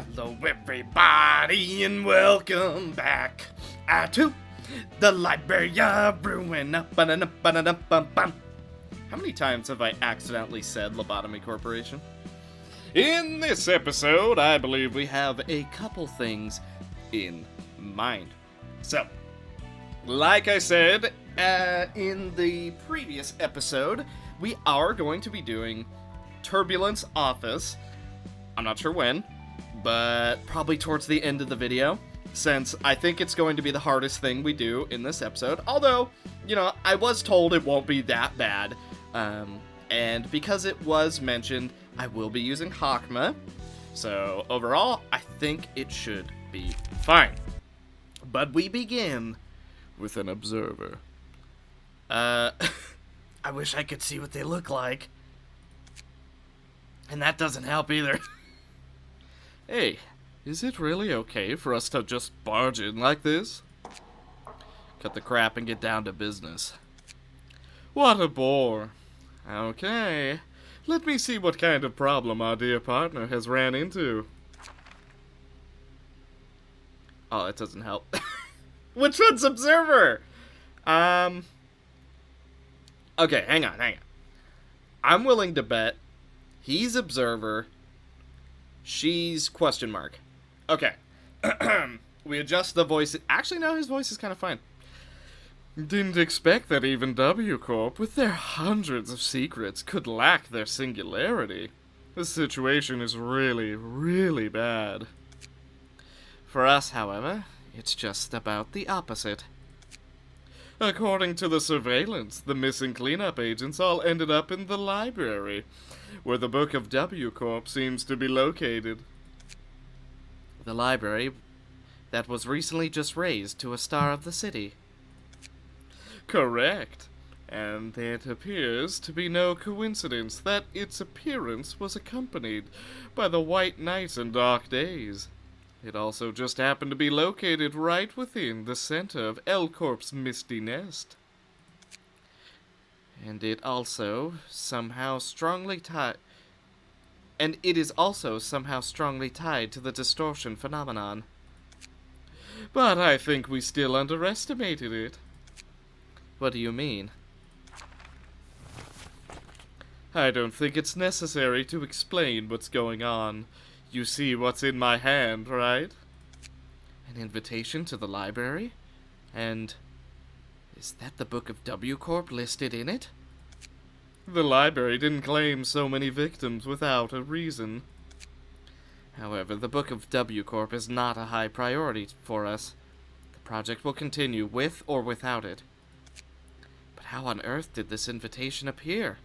Hello everybody and welcome back to the Library of Ruina. How many times have I accidentally said Lobotomy Corporation? In this episode, I believe we have a couple things in mind. So, like I said in the previous episode, we are going to be doing Turbulence Office. I'm not sure when, but probably towards the end of the video, since I think it's going to be the hardest thing we do in this episode. Although, you know, I was told it won't be that bad, and because it was mentioned, I will be using Hakma, so overall, I think it should be fine. But we begin with an observer. I wish I could see what they look like. And that doesn't help either. Hey, is it really okay for us to just barge in like this? Cut the crap and get down to business. What a bore. Okay, let me see what kind of problem our dear partner has ran into. Oh, that doesn't help. Which one's observer? Okay, hang on. I'm willing to bet he's observer, she's question mark. Okay. We adjust the voice. Actually, no, his voice is kind of fine. Didn't expect that even W Corp, with their hundreds of secrets, could lack their singularity. The situation is really, really bad. For us, however, it's just about the opposite. According to the surveillance, the missing cleanup agents all ended up in the library, where the Book of W Corp seems to be located. The library that was recently just raised to a star of the city. Correct. And it appears to be no coincidence that its appearance was accompanied by the White Night and Dark Days. It also just happened to be located right within the center of L Corp's misty nest. And it also somehow strongly tied... And it is also somehow strongly tied to the distortion phenomenon. But I think we still underestimated it. What do you mean? I don't think it's necessary to explain what's going on. You see what's in my hand, right? An invitation to the library? And is that the Book of W Corp listed in it? The library didn't claim so many victims without a reason. However, the Book of W Corp is not a high priority for us. The project will continue with or without it. But how on earth did this invitation appear?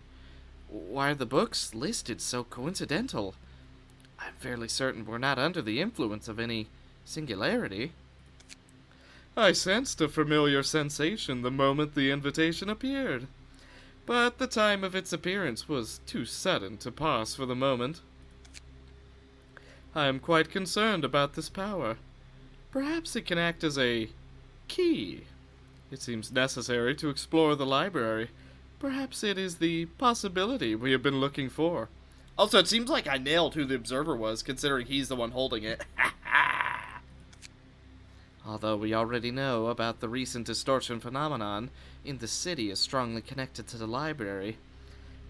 Why are the books listed so coincidental? I'm fairly certain we're not under the influence of any singularity. I sensed a familiar sensation the moment the invitation appeared, but the time of its appearance was too sudden to pause for the moment. I am quite concerned about this power. Perhaps it can act as a key. It seems necessary to explore the library. Perhaps it is the possibility we have been looking for. Also, it seems like I nailed who the observer was, considering he's the one holding it. Although we already know about the recent distortion phenomenon in the city is strongly connected to the library,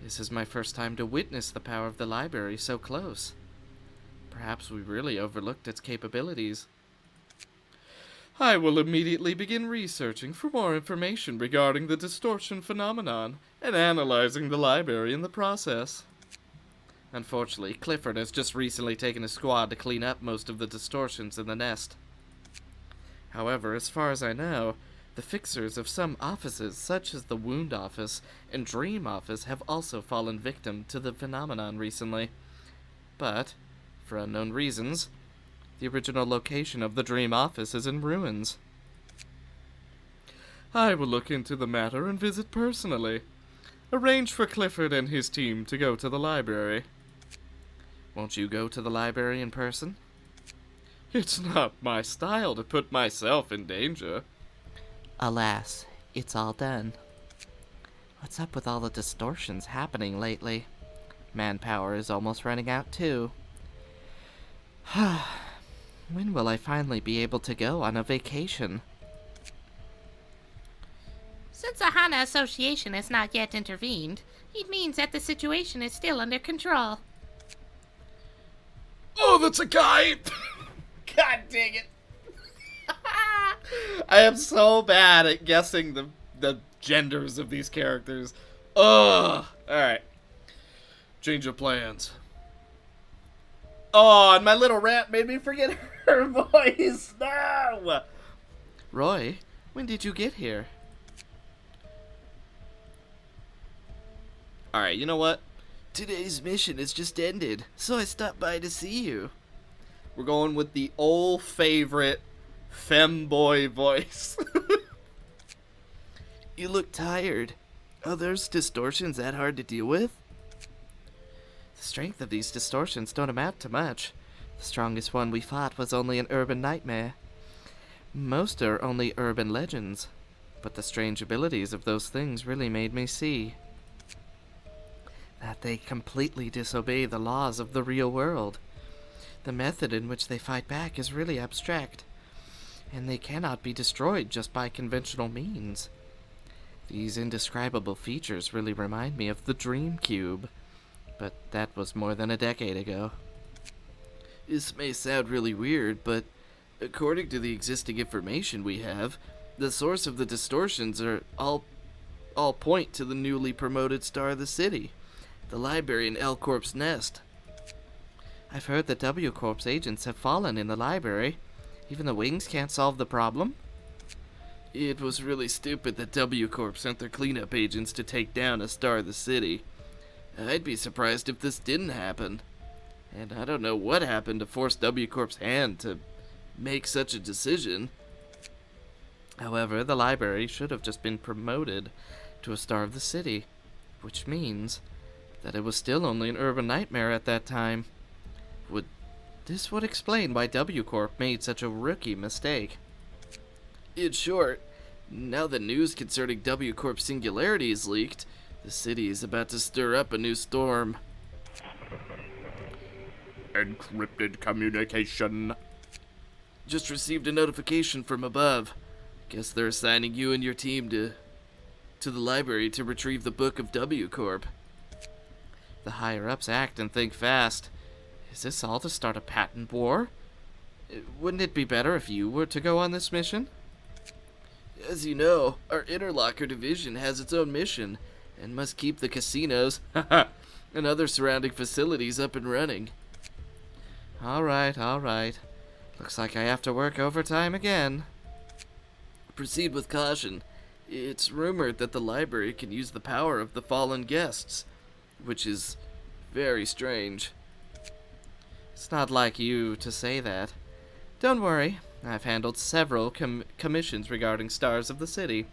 this is my first time to witness the power of the library so close. Perhaps we really overlooked its capabilities. I will immediately begin researching for more information regarding the distortion phenomenon and analyzing the library in the process. Unfortunately, Clifford has just recently taken a squad to clean up most of the distortions in the nest. However, as far as I know, the fixers of some offices, such as the Wound Office and Dream Office, have also fallen victim to the phenomenon recently. But, for unknown reasons, the original location of the Dream Office is in ruins. I will look into the matter and visit personally. Arrange for Clifford and his team to go to the library. Won't you go to the library in person? It's not my style to put myself in danger. Alas, it's all done. What's up with all the distortions happening lately? Manpower is almost running out too. When will I finally be able to go on a vacation? Since the Hana Association has not yet intervened, it means that the situation is still under control. Oh, that's a guy! God dang it. I am so bad at guessing the genders of these characters. Ugh. Alright. Change of plans. Oh, and my little rat made me forget her voice. No! Roy, when did you get here? Alright, you know what? Today's mission has just ended, so I stopped by to see you. We're going with the old favorite femboy voice. You look tired. Are those distortions that hard to deal with? The strength of these distortions don't amount to much. The strongest one we fought was only an urban nightmare. Most are only urban legends, but the strange abilities of those things really made me see that they completely disobey the laws of the real world. The method in which they fight back is really abstract, and they cannot be destroyed just by conventional means. These indescribable features really remind me of the Dream Cube, but that was more than a decade ago. This may sound really weird, but according to the existing information we have, the source of the distortions are all point to the newly promoted star of the city, the library in L Corp's nest. I've heard that W Corp's agents have fallen in the library. Even the wings can't solve the problem. It was really stupid that W Corp sent their cleanup agents to take down a star of the city. I'd be surprised if this didn't happen. And I don't know what happened to force W Corp's hand to make such a decision. However, the library should have just been promoted to a star of the city, which means that it was still only an urban nightmare at that time. This would explain why W Corp made such a rookie mistake. In short, now the news concerning W Corp's singularity is leaked, the city is about to stir up a new storm. Encrypted communication. Just received a notification from above. Guess they're assigning you and your team to the library to retrieve the book of W Corp. The higher-ups act and think fast. Is this all to start a patent war? Wouldn't it be better if you were to go on this mission? As you know, our Interlocker division has its own mission, and must keep the casinos and other surrounding facilities up and running. Alright. Looks like I have to work overtime again. Proceed with caution. It's rumored that the library can use the power of the fallen guests, which is very strange. It's not like you to say that. Don't worry, I've handled several commissions regarding stars of the city,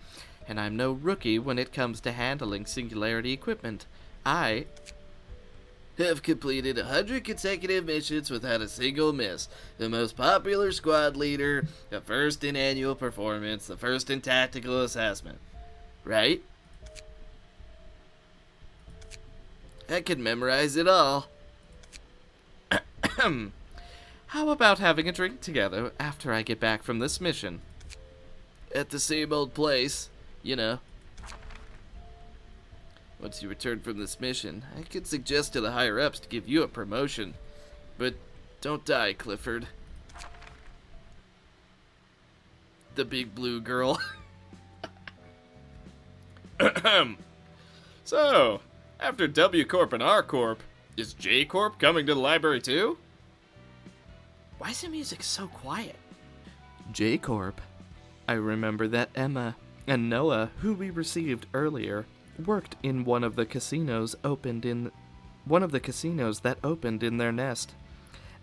and I'm no rookie when it comes to handling singularity equipment. I have completed 100 consecutive missions without a single miss. The most popular squad leader, the first in annual performance, the first in tactical assessment. Right? I can memorize it all. How about having a drink together after I get back from this mission? At the same old place, you know. Once you return from this mission, I could suggest to the higher-ups to give you a promotion. But don't die, Clifford. The big blue girl. So, after W Corp and R Corp, is J Corp coming to the library too? Why is the music so quiet? J Corp. I remember that Emma and Noah, who we received earlier, worked in one of the casinos that opened in their nest.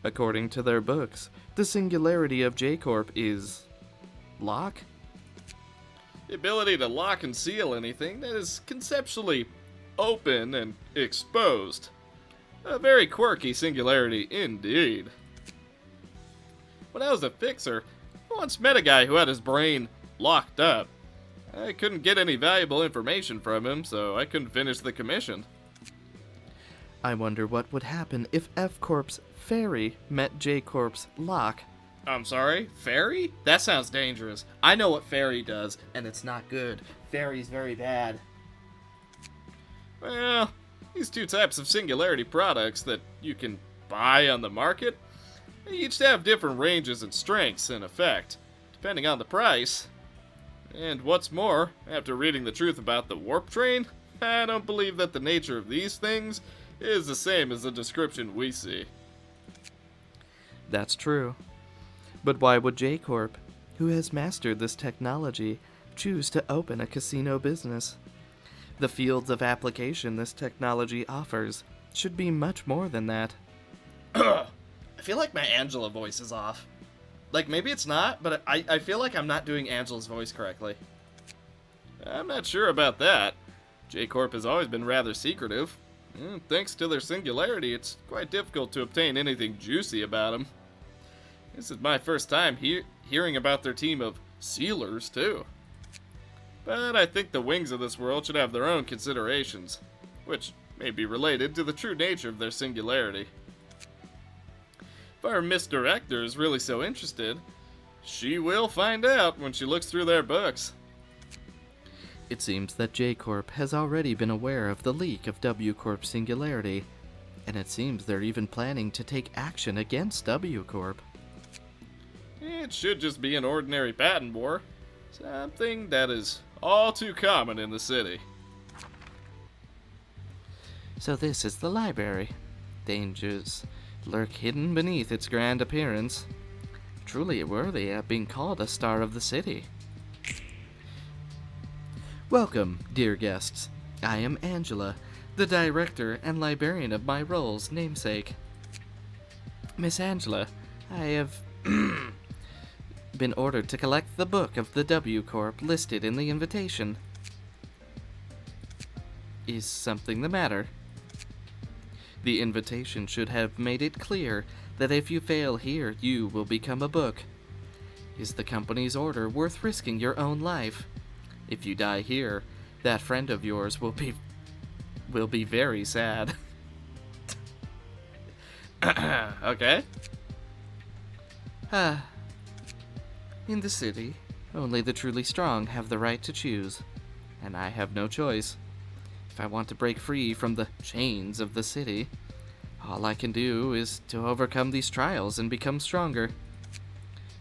According to their books, the singularity of J Corp is lock? The ability to lock and seal anything that is conceptually open and exposed. A very quirky singularity indeed. When I was a fixer, I once met a guy who had his brain locked up. I couldn't get any valuable information from him, so I couldn't finish the commission. I wonder what would happen if F Corp's fairy met J Corp's lock. I'm sorry? Fairy? That sounds dangerous. I know what fairy does, and it's not good. Fairy's very bad. Well, these two types of singularity products that you can buy on the market, they each have different ranges and strengths in effect, depending on the price. And what's more, after reading the truth about the warp train, I don't believe that the nature of these things is the same as the description we see. That's true. But why would J-Corp, who has mastered this technology, choose to open a casino business? The fields of application this technology offers should be much more than that. I feel like my Angela voice is off. Like, maybe it's not, but I feel like I'm not doing Angela's voice correctly. I'm not sure about that. J-Corp has always been rather secretive. Thanks to their singularity, it's quite difficult to obtain anything juicy about them. This is my first time hearing about their team of sealers, too. But I think the wings of this world should have their own considerations, which may be related to the true nature of their singularity. If our Miss Director is really so interested, she will find out when she looks through their books. It seems that J-Corp has already been aware of the leak of W-Corp's singularity, and it seems they're even planning to take action against W-Corp. It should just be an ordinary patent war, something that is all too common in the city. So this is the library. Dangers lurk hidden beneath its grand appearance. Truly worthy of being called a star of the city. Welcome, dear guests. I am Angela, the director and librarian of my role's namesake. Miss Angela, I have been ordered to collect the book of the W Corp listed in the invitation. Is something the matter? The invitation should have made it clear that if you fail here, you will become a book. Is the company's order worth risking your own life? If you die here, that friend of yours will be very sad. Okay. In the city, only the truly strong have the right to choose, and I have no choice. If I want to break free from the chains of the city, all I can do is to overcome these trials and become stronger.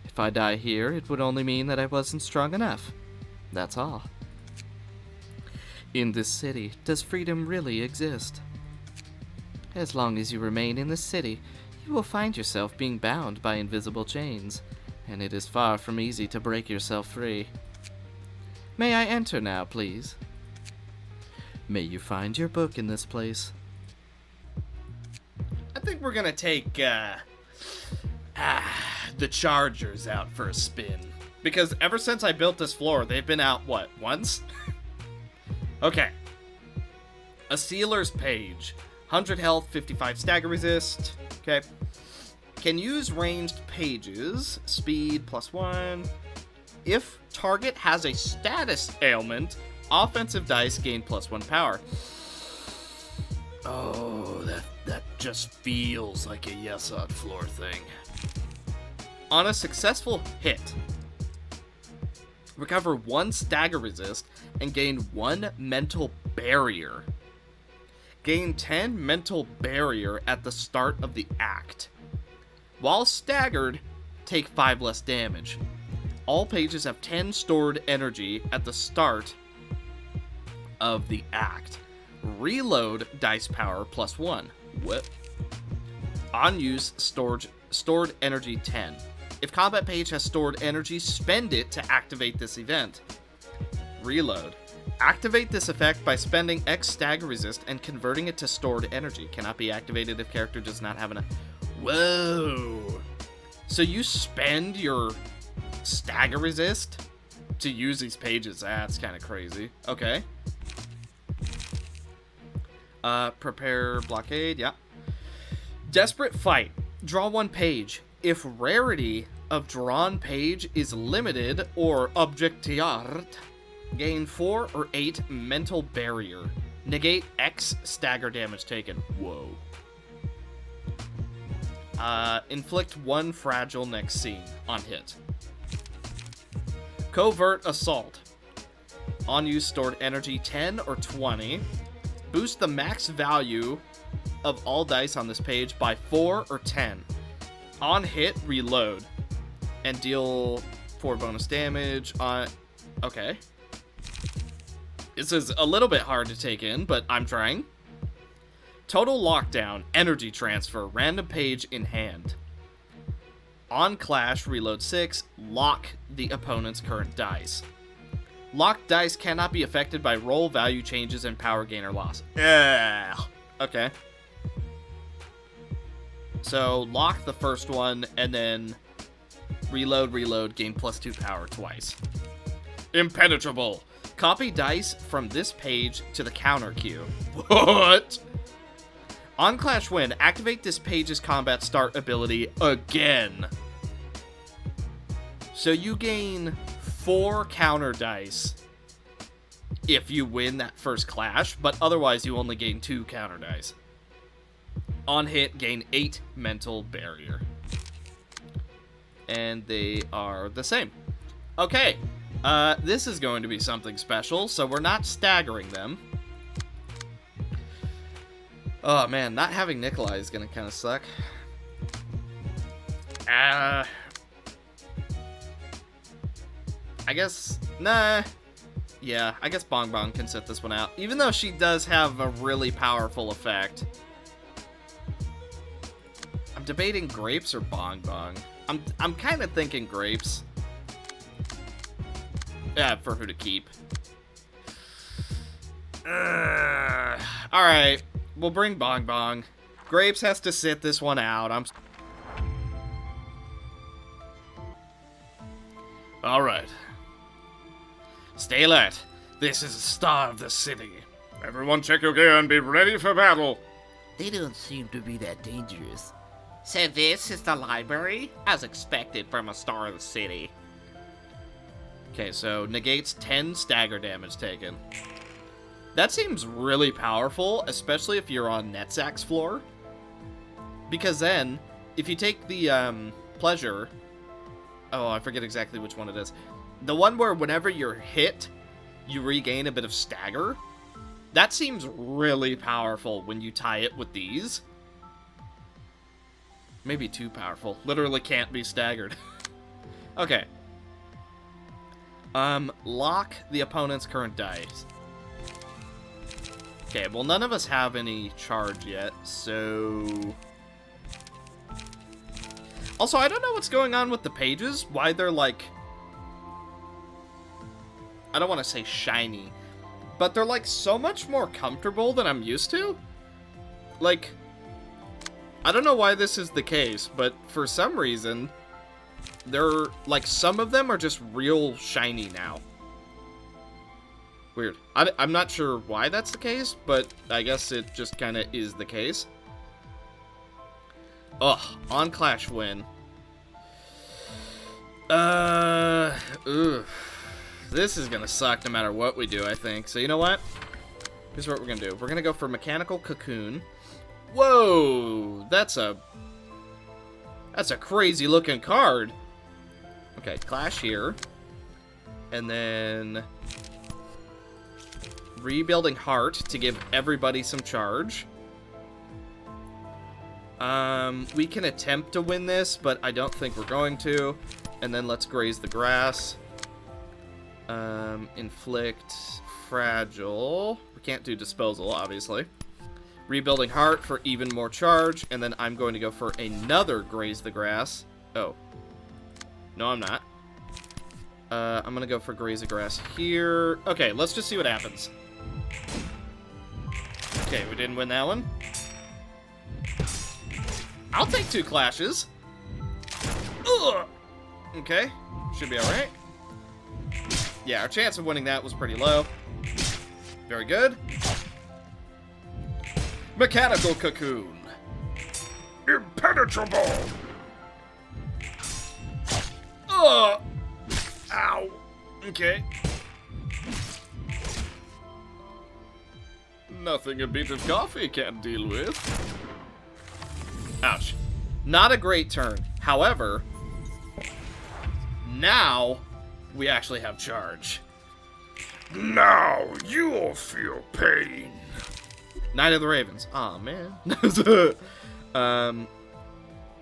If I die here, it would only mean that I wasn't strong enough. That's all. In this city, does freedom really exist? As long as you remain in this city, you will find yourself being bound by invisible chains, and it is far from easy to break yourself free. May I enter now, please? May you find your book in this place. I think we're gonna take, the Chargers out for a spin. Because ever since I built this floor, they've been out, what, once? Okay. A Sealer's Page. 100 health, 55 stagger resist. Okay. Can use ranged pages. Speed +1. If target has a status ailment, offensive dice gain +1 power. Oh, that just feels like a yes on floor thing. On a successful hit, recover 1 stagger resist and gain 1 mental barrier. Gain 10 mental barrier at the start of the act. While staggered, take 5 less damage. All pages have 10 stored energy at the start of the act. Reload dice power +1. What? On use, stored energy 10. If combat page has stored energy, spend it to activate this event. Reload. Activate this effect by spending X stagger resist and converting it to stored energy. Cannot be activated if character does not have Whoa! So you spend your stagger resist to use these pages? That's kind of crazy. Okay. Prepare blockade, yeah. Desperate fight. Draw 1 page. If rarity of drawn page is limited or objectiart, gain 4 or 8 mental barrier. Negate X stagger damage taken. Whoa. Inflict 1 fragile next scene on hit. Covert Assault. On use stored energy 10 or 20. Boost the max value of all dice on this page by 4 or 10. On hit, reload. And deal 4 bonus damage on... Okay. This is a little bit hard to take in, but I'm trying. Total Lockdown, Energy Transfer, random page in hand. On clash, reload 6, lock the opponent's current dice. Locked dice cannot be affected by roll value changes and power gain or loss. Okay. So, lock the first one, and then reload, gain +2 power twice. Impenetrable. Copy dice from this page to the counter queue. What? On Clash Win, activate this page's combat start ability again. So you gain 4 counter dice if you win that first clash, but otherwise you only gain 2 counter dice. On hit, gain 8 mental barrier. And they are the same. Okay, this is going to be something special, so we're not staggering them. Oh man, not having Nikolai is gonna kind of suck. I guess, nah. Yeah, I guess Bong Bong can sit this one out, even though she does have a really powerful effect. I'm debating grapes or Bong Bong. I'm kind of thinking grapes. Yeah, for who to keep. Alright, we'll bring Bong Bong. Grapes has to sit this one out. Alright. Stay alert. This is the star of the city. Everyone check your gear and be ready for battle. They don't seem to be that dangerous. So this is the library? As expected from a star of the city. Okay, so negates 10 stagger damage taken. That seems really powerful, especially if you're on Netzak's floor. Because then, if you take the pleasure... Oh, I forget exactly which one it is. The one where whenever you're hit, you regain a bit of stagger. That seems really powerful when you tie it with these. Maybe too powerful. Literally can't be staggered. Okay. Lock the opponent's current dice. Okay, well none of us have any charge yet, so... Also, I don't know what's going on with the pages. Why they're like... I don't want to say shiny, but they're like so much more comfortable than I'm used to. Like, I don't know why this is the case, but for some reason, they're like some of them are just real shiny now. Weird. I'm not sure why that's the case, but I guess it just kind of is the case. Ugh, on Clash Win. This is gonna suck no matter what we do, I think. So you know what? Here's what we're gonna do. We're gonna go for Mechanical Cocoon. Whoa! That's a crazy looking card. Okay, Clash here. And then... Rebuilding Heart to give everybody some charge. We can attempt to win this, but I don't think we're going to. And then let's Graze the Grass. Inflict Fragile. We can't do Disposal, obviously. Rebuilding Heart for even more charge. And then I'm going to go for another Graze the Grass. Oh. No, I'm not. I'm going to go for Graze the Grass here. Okay, let's just see what happens. Okay, we didn't win that one. I'll take 2 clashes. Ugh. Okay, should be alright. Yeah, our chance of winning that was pretty low. Very good. Mechanical Cocoon. Impenetrable. Ugh. Ow. Okay. Nothing a bit of coffee can't deal with. Ouch. Not a great turn. However, now we actually have charge. Now you'll feel pain. Knight of the Ravens. Aw, man.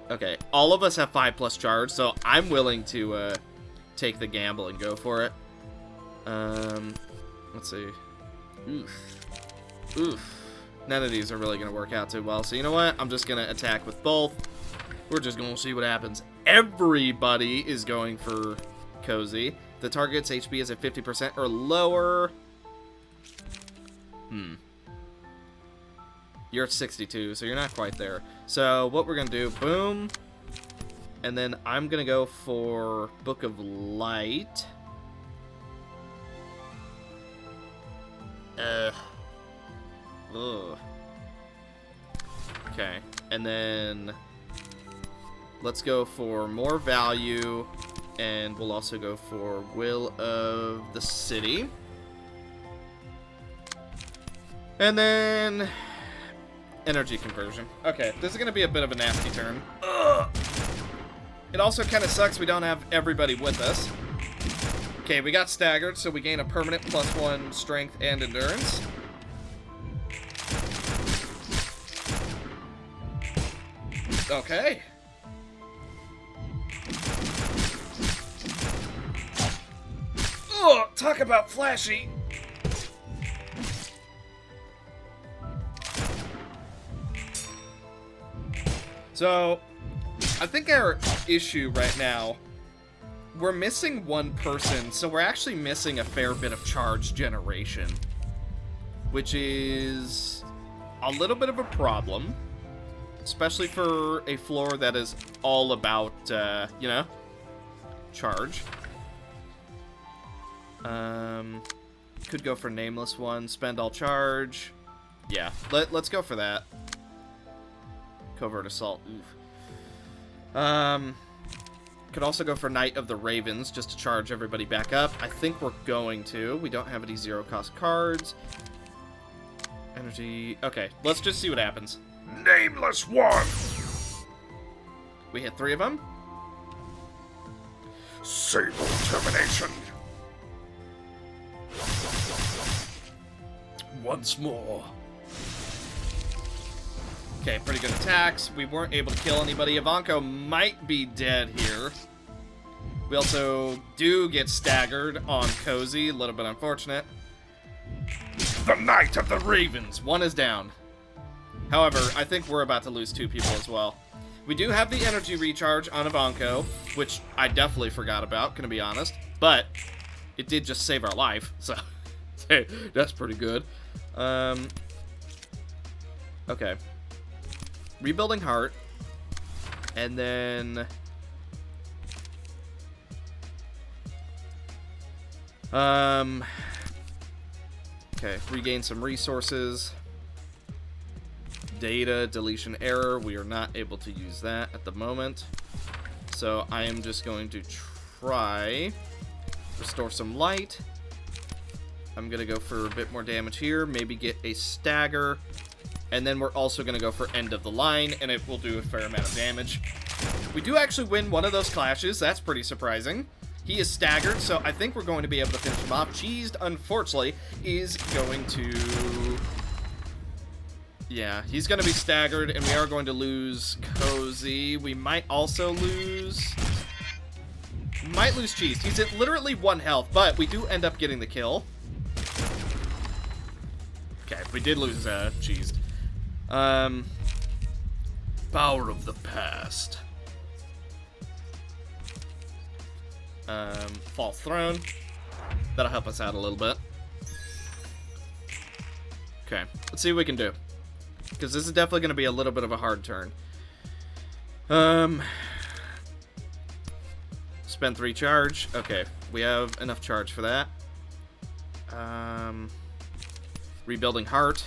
Okay, all of us have 5+ charge, so I'm willing to take the gamble and go for it. Let's see. Oof. None of these are really going to work out too well. So you know what? I'm just going to attack with both. We're just going to see what happens. Everybody is going for Cozy. The target's HP is at 50% or lower. You're at 62, so you're not quite there. So what we're going to do, boom. And then I'm going to go for Book of Light. Ugh. Okay, and then let's go for more value, and we'll also go for Will of the City. And then energy conversion. Okay, this is going to be a bit of a nasty turn. Ugh. It also kind of sucks we don't have everybody with us. Okay, we got staggered, so we gain a permanent +1 strength and endurance. Okay. Oh, talk about flashy. So, I think our issue right now, we're missing one person, so we're actually missing a fair bit of charge generation, which is a little bit of a problem. Especially for a floor that is all about, you know, charge. Could go for Nameless one, spend all charge. Yeah, let's go for that. Covert Assault, oof. Could also go for Knight of the Ravens, just to charge everybody back up. I think we're going to. We don't have any zero-cost cards. Energy, okay, let's just see what happens. Nameless one. We hit 3 of them. Sable termination. Once more. Okay, pretty good attacks. We weren't able to kill anybody. Ivanko might be dead here. We also do get staggered on Cozy. A little bit unfortunate. The Knight of the Ravens. One is down. However, I think we're about to lose 2 people as well. We do have the energy recharge on Ivanko, which I definitely forgot about, gonna be honest. But it did just save our life, so hey, that's pretty good. Okay. Rebuilding Heart. And then okay, regain some resources. Data, deletion error. We are not able to use that at the moment. So I am just going to try restore some light. I'm going to go for a bit more damage here. Maybe get a stagger. And then we're also going to go for end of the line, and it will do a fair amount of damage. We do actually win one of those clashes. That's pretty surprising. He is staggered, so I think we're going to be able to finish him off. Cheesed, unfortunately, is going to... Yeah, he's going to be staggered, and we are going to lose Cozy. We might also lose... Might lose Cheesed. He's at literally 1 health, but we do end up getting the kill. Okay, we did lose Cheesed. Power of the Past. Fall Throne. That'll help us out a little bit. Okay, let's see what we can do. Because this is definitely going to be a little bit of a hard turn. Spend 3 charge. Okay, we have enough charge for that. Rebuilding Heart.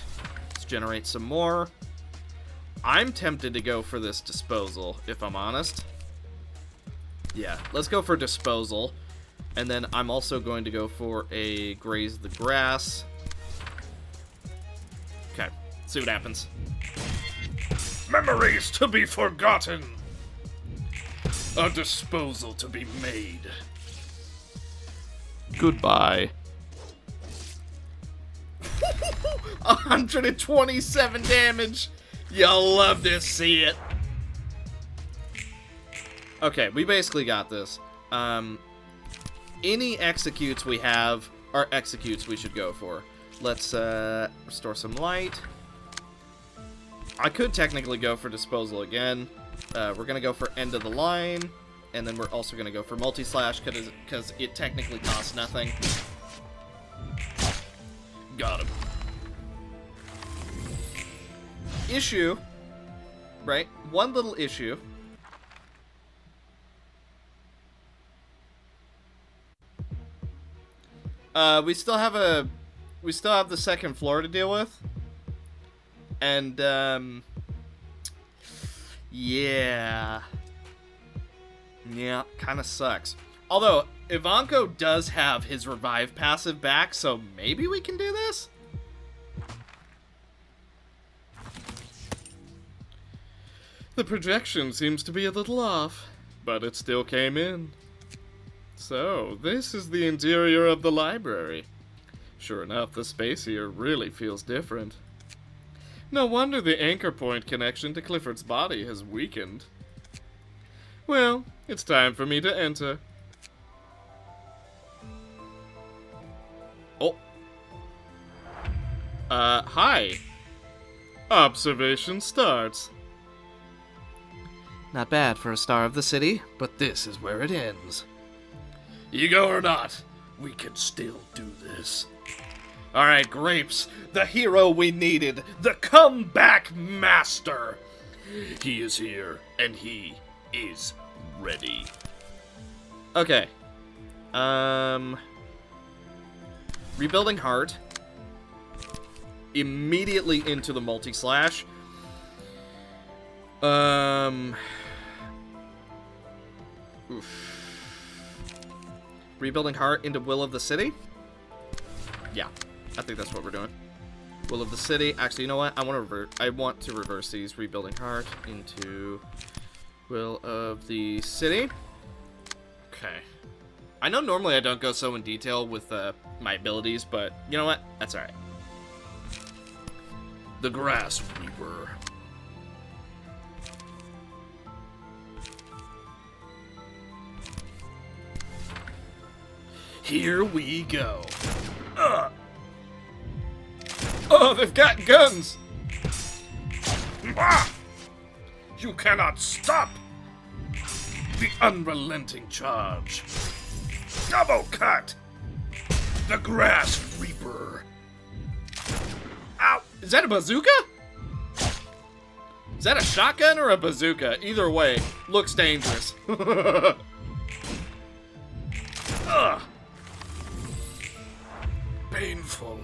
Let's generate some more. I'm tempted to go for this Disposal, if I'm honest. Yeah, let's go for Disposal. And then I'm also going to go for a Graze the Grass. Okay, see what happens. Memories to be forgotten. A disposal to be made. Goodbye. 127 damage. You'll love to see it. Okay, we basically got this. Any executes we have are executes we should go for. Let's restore some light. I could technically go for disposal again. We're gonna go for end of the line, and then we're also gonna go for multi-slash because it technically costs nothing. Got him. Issue, right? One little issue. We still have the second floor to deal with. And, yeah. Yeah, kind of sucks. Although, Ivanko does have his revive passive back, so maybe we can do this? The projection seems to be a little off, but it still came in. So, this is the interior of the library. Sure enough, the space here really feels different. No wonder the anchor point connection to Clifford's body has weakened. Well, it's time for me to enter. Oh. Hi. Observation starts. Not bad for a star of the city, but this is where it ends. Ego or not, we can still do this. Alright, Grapes, the hero we needed, the comeback master. He is here, and he is ready. Okay. Rebuilding Heart. Immediately into the multi-slash. Oof. Rebuilding Heart into Will of the City? Yeah, I think that's what we're doing. Will of the City. Actually, you know what? I want to reverse these. Rebuilding Heart into Will of the City. Okay. I know normally I don't go so in detail with my abilities, but you know what? That's alright. The Grass Reaper. Here we go. Oh, they've got guns! Ah! You cannot stop the unrelenting charge. Double cut. The Grass Reaper. Ow! Is that a bazooka? Is that a shotgun or a bazooka? Either way, looks dangerous. Ugh. Painful.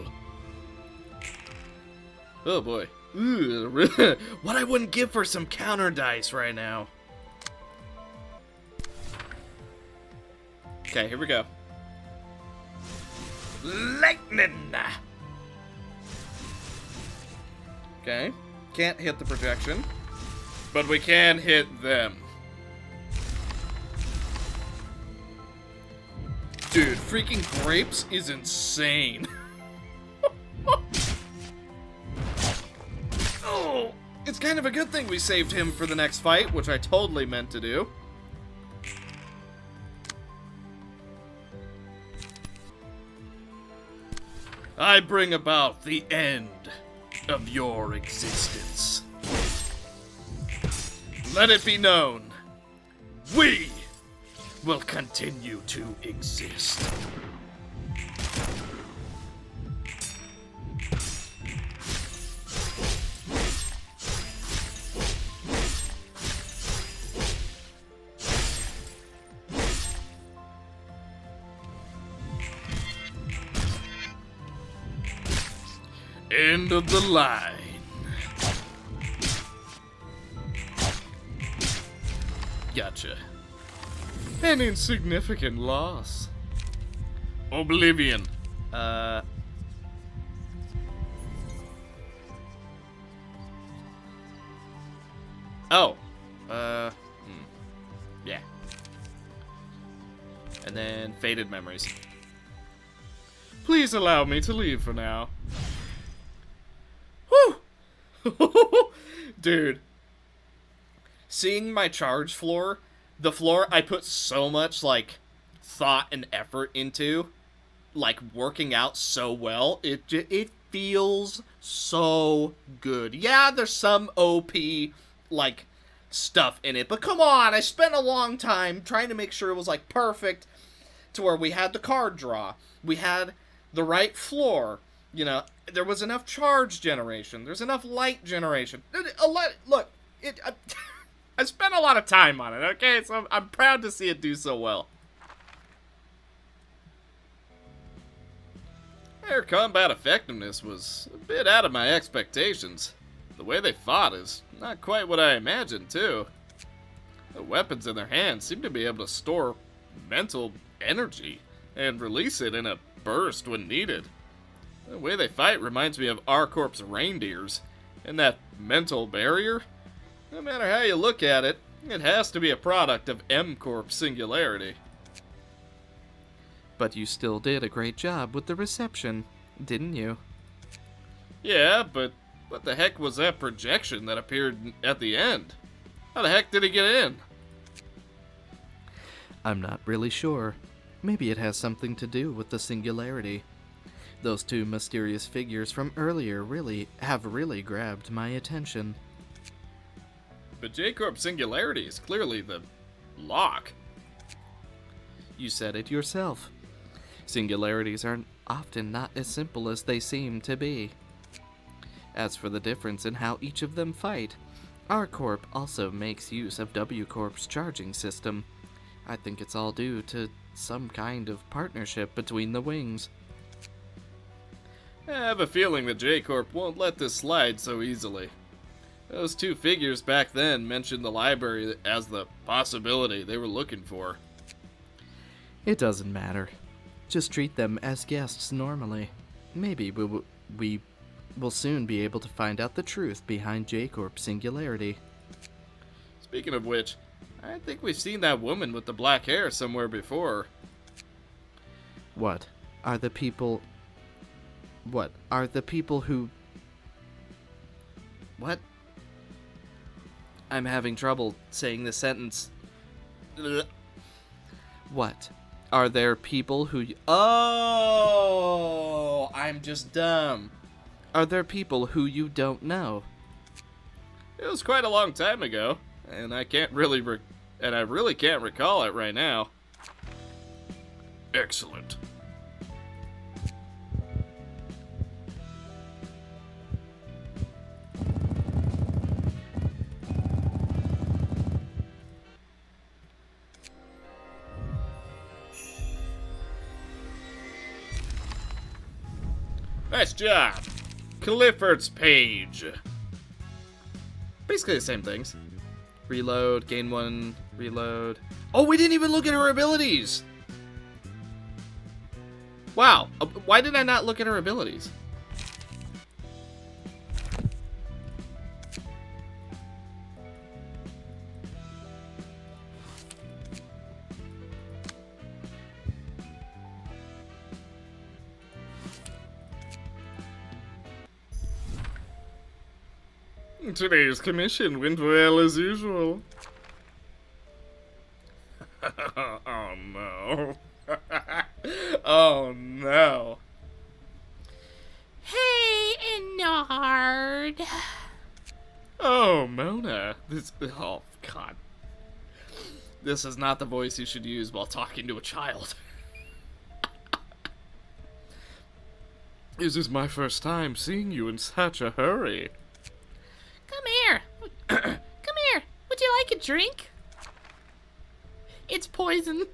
Oh boy. Ooh, what I wouldn't give for some counter dice right now. Okay, here we go. Lightning. Okay. Can't hit the projection, but we can hit them. Dude, freaking Grapes is insane. Oh, it's kind of a good thing we saved him for the next fight, which I totally meant to do. I bring about the end of your existence. Let it be known, we will continue to exist. End of the line. Gotcha. An insignificant loss. Oblivion. Oh. Yeah. And then Faded Memories. Please allow me to leave for now. Whew! Dude. Seeing my charge floor, the floor I put so much, like, thought and effort into, like, working out so well, it feels so good. Yeah, there's some OP, like, stuff in it, but come on, I spent a long time trying to make sure it was, like, perfect to where we had the card draw, we had the right floor, you know, there was enough charge generation, there's enough light generation. Look, I spent a lot of time on it, okay? So I'm proud to see it do so well. Their combat effectiveness was a bit out of my expectations. The way they fought is not quite what I imagined, too. The weapons in their hands seem to be able to store mental energy and release it in a burst when needed. The way they fight reminds me of our Corp's reindeers, and that mental barrier, no matter how you look at it, it has to be a product of M-Corp's singularity. But you still did a great job with the reception, didn't you? Yeah, but what the heck was that projection that appeared at the end? How the heck did he get in? I'm not really sure. Maybe it has something to do with the singularity. Those two mysterious figures from earlier have really grabbed my attention. But J-Corp's singularity is clearly the lock. You said it yourself. Singularities are often not as simple as they seem to be. As for the difference in how each of them fight, our Corp also makes use of W Corp's charging system. I think it's all due to some kind of partnership between the wings. I have a feeling that J-Corp won't let this slide so easily. Those two figures back then mentioned the library as the possibility they were looking for. It doesn't matter. Just treat them as guests normally. Maybe we will soon be able to find out the truth behind J-Corp's singularity. Speaking of which, I think we've seen that woman with the black hair somewhere before. What? Are the people who... What? I'm having trouble saying this sentence. What? Are there people who... Oh, I'm just dumb. Are there people who you don't know? It was quite a long time ago, and I really can't recall it right now. Excellent. Nice job. Clifford's page. Basically the same things. Reload, gain one, reload. Oh, we didn't even look at her abilities. Wow, why did I not look at her abilities? Today's commission went well as usual. Oh no. Oh no. Hey, Nard. Oh, Mona. Oh, God. This is not the voice you should use while talking to a child. This is my first time seeing you in such a hurry. Come here. Come here. Would you like a drink? It's poison.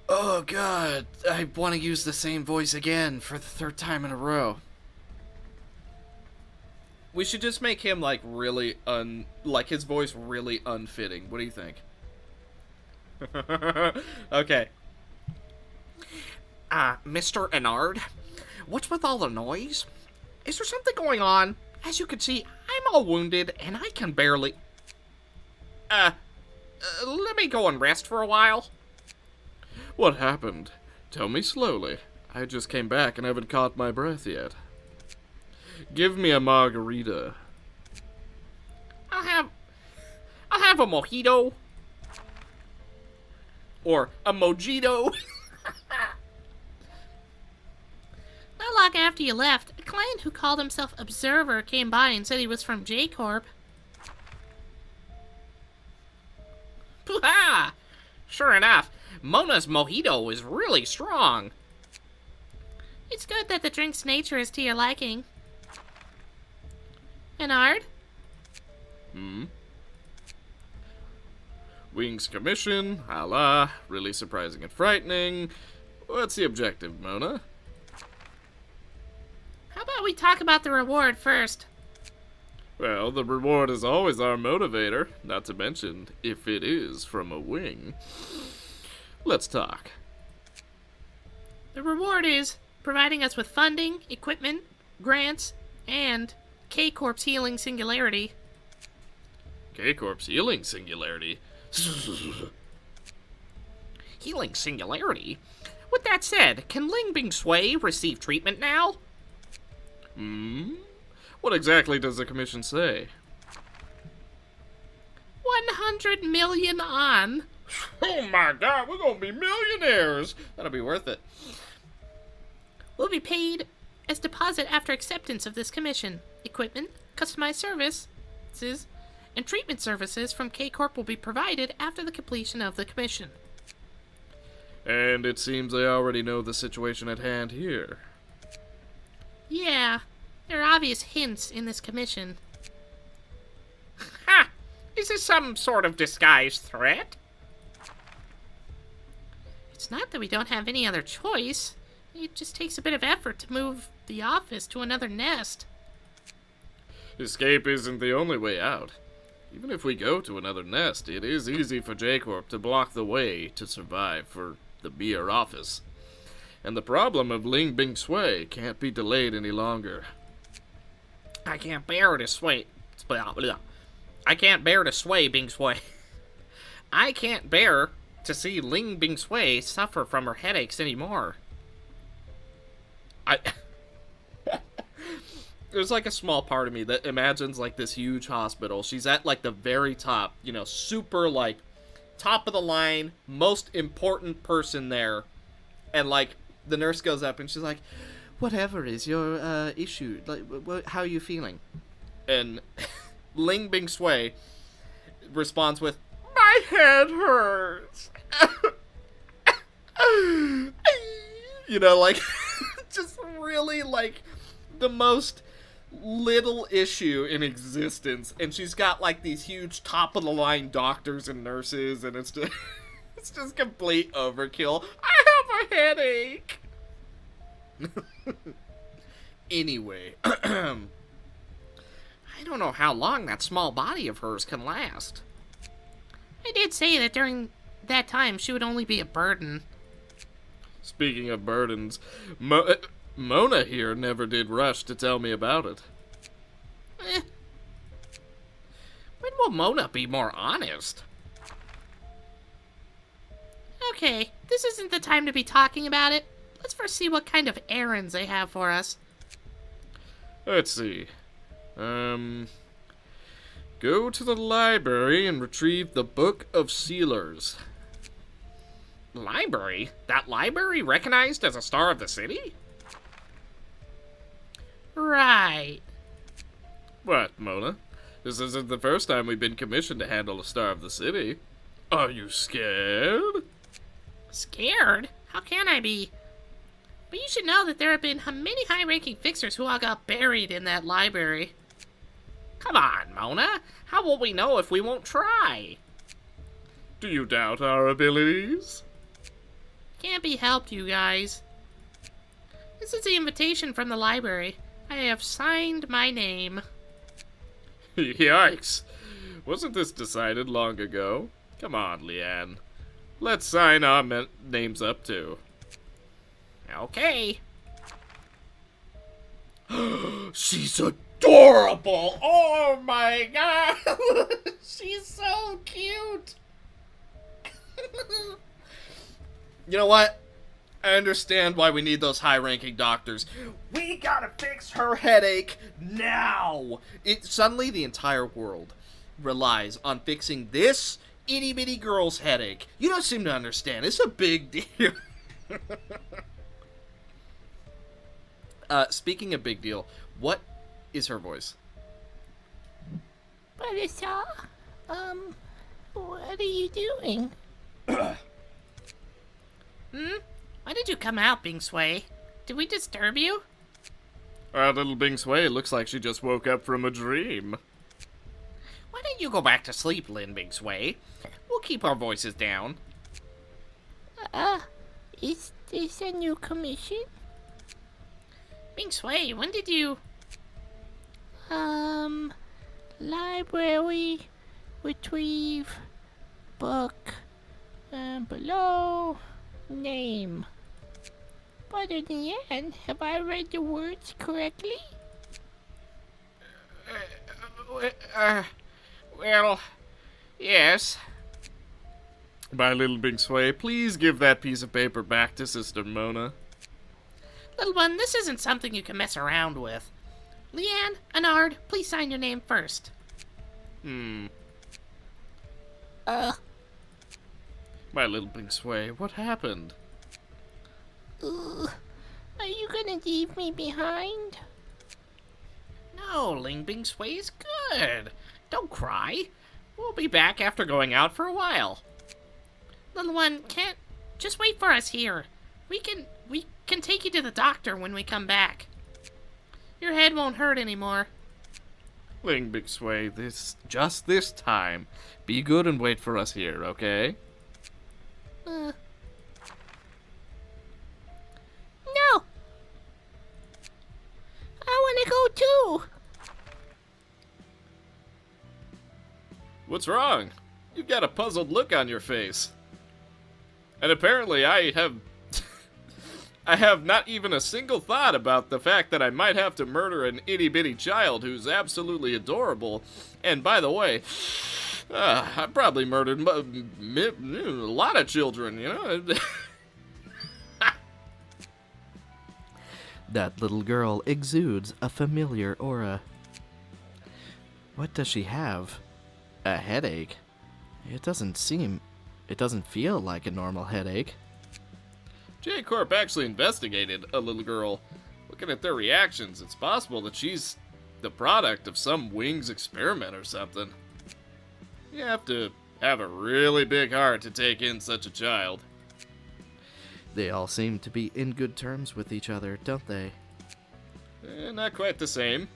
Oh god, I want to use the same voice again for the third time in a row. We should just make him, like, really his voice really unfitting. What do you think? Okay. Mr. Enard, what's with all the noise? Is there something going on? As you can see, I'm all wounded, and I can barely... Let me go and rest for a while. What happened? Tell me slowly. I just came back and haven't caught my breath yet. Give me a margarita. I'll have a mojito. Or a mojito. Not long after you left, a client who called himself Observer came by and said he was from Corp. Pooh-ha! Sure enough, Mona's mojito is really strong. It's good that the drink's nature is to your liking. Bernard? Wings commission, really surprising and frightening. What's the objective, Mona? How about we talk about the reward first? Well, the reward is always our motivator, not to mention if it is from a wing. Let's talk. The reward is providing us with funding, equipment, grants, and K-Corp's healing singularity. K-Corp's healing singularity? Healing singularity? With that said, can Ling Bing Sui receive treatment now? What exactly does the commission say? 100 million on. Oh my god, we're gonna be millionaires! That'll be worth it. Will be paid as deposit after acceptance of this commission. Equipment, customized services, and treatment services from K-Corp will be provided after the completion of the commission. And it seems they already know the situation at hand here. Yeah, there are obvious hints in this commission. Ha! Is this some sort of disguised threat? It's not that we don't have any other choice. It just takes a bit of effort to move the office to another nest. Escape isn't the only way out. Even if we go to another nest, it is easy for J-Corp to block the way to survive for the beer office. And the problem of Ling Bing Sui can't be delayed any longer. I can't bear to sway. I can't bear to sway Bing Sui. I can't bear to see Ling Bing Sui suffer from her headaches anymore. There's like a small part of me that imagines like this huge hospital. She's at like the very top, super like top of the line, most important person there. And like the nurse goes up and she's like, Whatever is your issue? Like, how are you feeling? and Ling Bing Sui responds with, "My head hurts." Like just really like the most little issue in existence, and she's got like these huge top of the line doctors and nurses, and it's just it's just complete overkill. I have a headache. Anyway, I don't know how long that small body of hers can last. I did say that during that time she would only be a burden. Speaking of burdens, Mona here never did rush to tell me about it. When will Mona be more honest? Okay, this isn't the time to be talking about it. Let's first see what kind of errands they have for us. Let's see. Go to the library and retrieve the Book of Sealers. Library? That library recognized as a star of the city? Right. What, Mona? This isn't the first time we've been commissioned to handle a star of the city. Are you scared? Scared? How can I be? But you should know that there have been many high-ranking fixers who all got buried in that library. Come on, Mona. How will we know if we won't try? Do you doubt our abilities? Can't be helped, you guys. This is the invitation from the library. I have signed my name. Yikes. Wasn't this decided long ago? Come on, Leanne. Let's sign our names up too. Okay. She's a adorable. Oh my god. She's so cute. You know what? I understand why we need those high-ranking doctors. We gotta fix her headache now. Suddenly the entire world relies on fixing this itty-bitty girl's headache. You don't seem to understand. It's a big deal. Speaking of big deal, what is her voice? Buttersaw, what are you doing? Why did you come out, Bing Sway? Did we disturb you? Our little Bing Sway looks like she just woke up from a dream. Why don't you go back to sleep, Lin Bing Sway? We'll keep our voices down. Is this a new commission? Bing Sway, when did you... Library, retrieve, book, below, name. But in the end, have I read the words correctly? Well, yes. My little Bing Sway, please give that piece of paper back to Sister Mona. Little one, this isn't something you can mess around with. Leanne, Anard, please sign your name first. My little Bing Sway, what happened? Are you gonna leave me behind? No, Ling Bing Sway is good. Don't cry. We'll be back after going out for a while. Little one, can't... Just wait for us here. We can take you to the doctor when we come back. Your head won't hurt anymore. Ling Bing Sway, just this time. Be good and wait for us here, okay? No! I wanna go too! What's wrong? You've got a puzzled look on your face. And apparently I have not even a single thought about the fact that I might have to murder an itty-bitty child who's absolutely adorable. And by the way, I probably murdered a lot of children, you know? That little girl exudes a familiar aura. What does she have? A headache? It doesn't feel like a normal headache. Corp actually investigated a little girl. Looking at their reactions, it's possible that she's the product of some wings experiment or something. You have to have a really big heart to take in such a child. They all seem to be in good terms with each other, don't they? Not quite the same.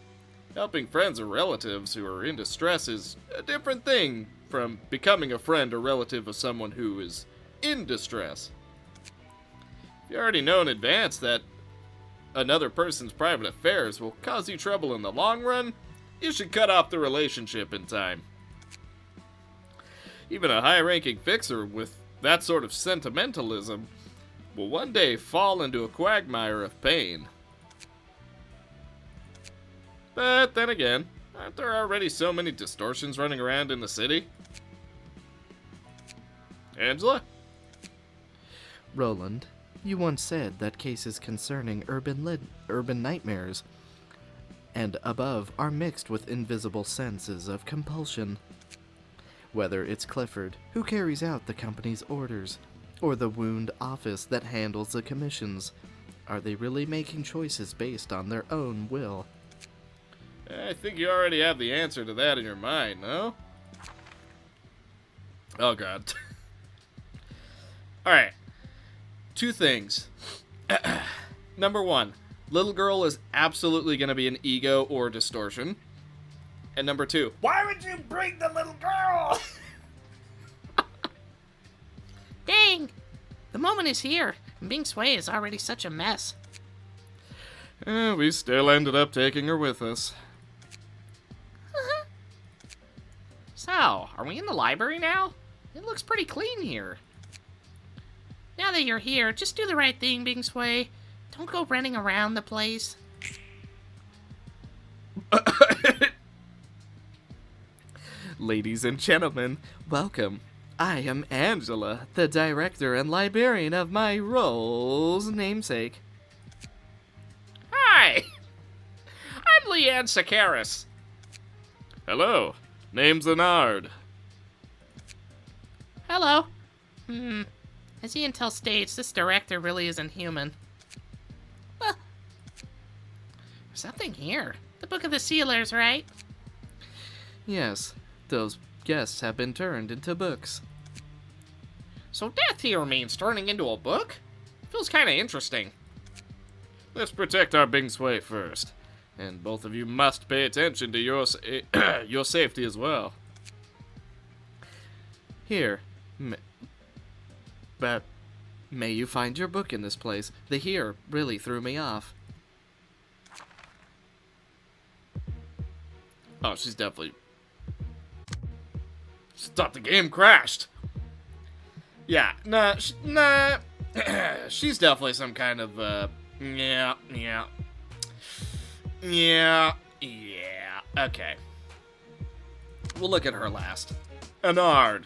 Helping friends or relatives who are in distress is a different thing from becoming a friend or relative of someone who is in distress. If you already know in advance that another person's private affairs will cause you trouble in the long run, you should cut off the relationship in time. Even a high-ranking fixer with that sort of sentimentalism will one day fall into a quagmire of pain. But then again, aren't there already so many distortions running around in the city? Angela? Roland, you once said that cases concerning urban nightmares and above are mixed with invisible senses of compulsion. Whether it's Clifford, who carries out the company's orders, or the wound office that handles the commissions, are they really making choices based on their own will? I think you already have the answer to that in your mind, no? Oh, God. Alright. 2 things. Number 1, little girl is absolutely going to be an ego or distortion. And number 2, Why would you bring the little girl? Dang! The moment is here, and Bing Sway is already such a mess. we still ended up taking her with us. So, are we in the library now? It looks pretty clean here. Now that you're here, just do the right thing, Bing Sway. Don't go running around the place. Ladies and gentlemen, welcome. I am Angela, the director and librarian of my role's namesake. Hi! I'm Leanne Sakaris. Hello, name's Anard. Hello. As Ian Tell states, this director really isn't human. There's something here. The Book of the Sealers, right? Yes, those guests have been turned into books. So death here means turning into a book? Feels kinda interesting. Let's protect our Bing Sway first. And both of you must pay attention to your safety as well. Here, but may you find your book in this place. The here really threw me off. Oh, she's definitely... She thought the game crashed. Yeah, nah. She's definitely some kind of, yeah. Okay. We'll look at her last. Anard.